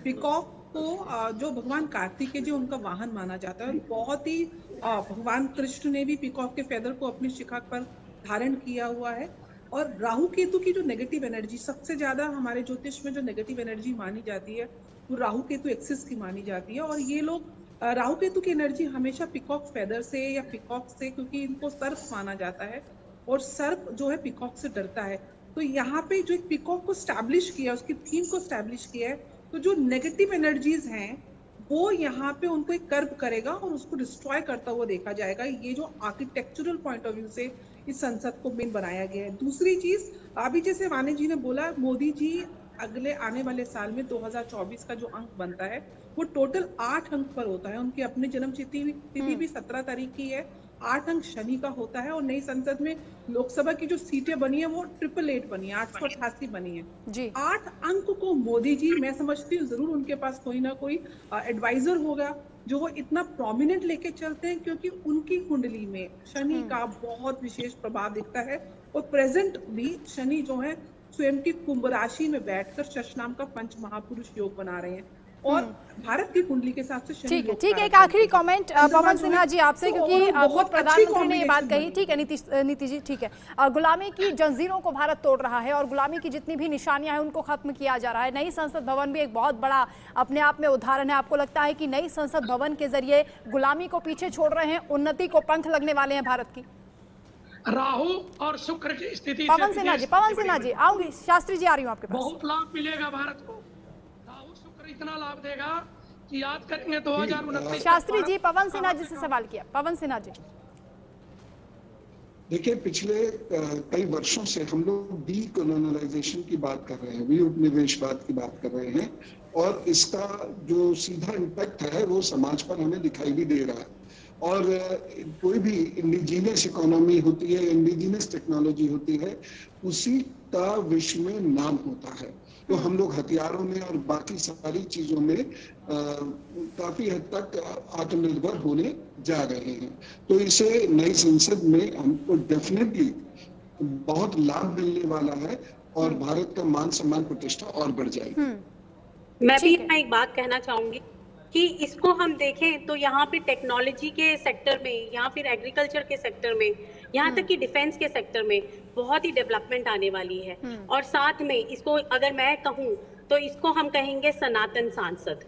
G: पीकॉक को जो भगवान कार्तिकेय जी उनका वाहन माना जाता है, बहुत ही भगवान कृष्ण ने भी पीकॉक के फेदर को अपनी शिखा पर धारण किया हुआ है। और राहु केतु की जो नेगेटिव एनर्जी, सबसे ज्यादा हमारे ज्योतिष में जो नेगेटिव एनर्जी मानी जाती है वो राहु केतु एक्सिस की मानी जाती है। और ये लोग राहु केतु की एनर्जी हमेशा पीकॉक फेदर से या पीकॉक से, क्योंकि इनको सर्प माना जाता है और सर्प जो है पीकॉक से डरता है। तो यहाँ पे जो एक पीकॉक को स्टैब्लिश किया, उसकी थीम को स्टैब्लिश किया है, तो जो नेगेटिव एनर्जीज हैं वो यहाँ पे उनको एक कर्व करेगा और उसको डिस्ट्रॉय करता हुआ देखा जाएगा। ये जो आर्किटेक्चरल पॉइंट ऑफ व्यू से इस संसद को मेन बनाया गया है। दूसरी चीज, अभी जैसे वाणी जी ने बोला, मोदी जी अगले आने वाले साल में 2024 का जो अंक बनता है वो टोटल 8 अंक पर होता है। उनकी अपनी जन्म तिथि भी 17 तारीख की है। 8 अंक शनि का होता है। और नई संसद में लोकसभा की जो सीटें बनी है वो 888 बनी है, 888 बनी है जी। 8 अंक को मोदी जी, मैं समझती हूँ जरूर उनके पास कोई ना कोई एडवाइजर होगा जो वो इतना प्रोमिनेंट लेके चलते हैं, क्योंकि उनकी कुंडली में शनि का बहुत विशेष प्रभाव दिखता है। और प्रेजेंट भी शनि जो है स्वयं की कुंभ राशि में बैठकर शश नाम का पंच महापुरुष योग बना रहे हैं। और भारत की कुंडली के साथ से
A: ठीक है एक आखिरी कमेंट पवन सिन्हा जी आपसे, क्योंकि खुद प्रधानमंत्री ने ये बात कही। ठीक है नीति जी, ठीक है। गुलामी की जंजीरों को भारत तोड़ रहा है और गुलामी की जितनी भी निशानियां हैं उनको खत्म किया जा रहा है। नई संसद भवन भी एक बहुत बड़ा अपने आप में उदाहरण है। आपको लगता है कि नई संसद भवन के जरिए गुलामी को पीछे छोड़ रहे हैं, उन्नति को पंख लगने वाले हैं भारत की?
H: राहु और शुक्र की स्थिति
A: पवन सिन्हा जी आऊंगी, शास्त्री जी आ रही हूँ आपके पास।
H: बहुत लाभ मिलेगा भारत को। राहु शुक्र इतना लाभ देगा कि याद करेंगे 2029।
A: शास्त्री जी, पवन सिन्हा जी से सवाल किया। पवन सिन्हा जी,
B: देखिए, पिछले कई वर्षों से हम लोग डीकोलोनाइजेशन की बात कर रहे हैं, विउपनिवेशवाद की बात कर रहे हैं, और इसका जो सीधा इम्पैक्ट है वो समाज पर हमें दिखाई भी दे रहा है। और कोई भी इंडिजीनियस इकोनॉमी होती है, इंडिजीनियस टेक्नोलॉजी होती है, उसी का विश्व में नाम होता है। तो हम लोग हथियारों में और बाकी सारी चीजों में काफी हद तक आत्मनिर्भर होने जा रहे हैं। तो इसे नई संसद में हमको डेफिनेटली बहुत लाभ मिलने वाला है और भारत का मान सम्मान प्रतिष्ठा और बढ़ जाएगी।
E: मैं भी यहाँ एक बात कहना चाहूंगी कि इसको हम देखें तो यहाँ पे टेक्नोलॉजी के सेक्टर में या फिर एग्रीकल्चर के सेक्टर में, यहाँ तक कि डिफेंस के सेक्टर में बहुत ही डेवलपमेंट आने वाली है। और साथ में इसको अगर मैं कहूँ तो इसको हम कहेंगे सनातन सांसद।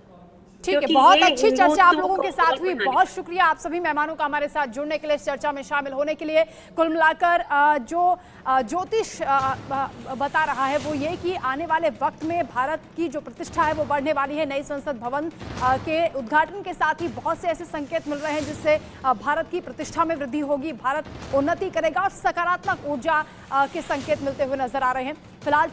A: ठीक है, बहुत अच्छी चर्चा आप लोगों के साथ हुई। बहुत शुक्रिया आप सभी मेहमानों का हमारे साथ जुड़ने के लिए, इस चर्चा में शामिल होने के लिए। कुल मिलाकर जो ज्योतिष बता रहा है वो ये कि आने वाले वक्त में भारत की जो प्रतिष्ठा है वो बढ़ने वाली है। नई संसद भवन के उद्घाटन के साथ ही बहुत से ऐसे संकेत मिल रहे हैं जिससे भारत की प्रतिष्ठा में वृद्धि होगी, भारत उन्नति करेगा और सकारात्मक ऊर्जा के संकेत मिलते हुए नजर आ रहे हैं। फिलहाल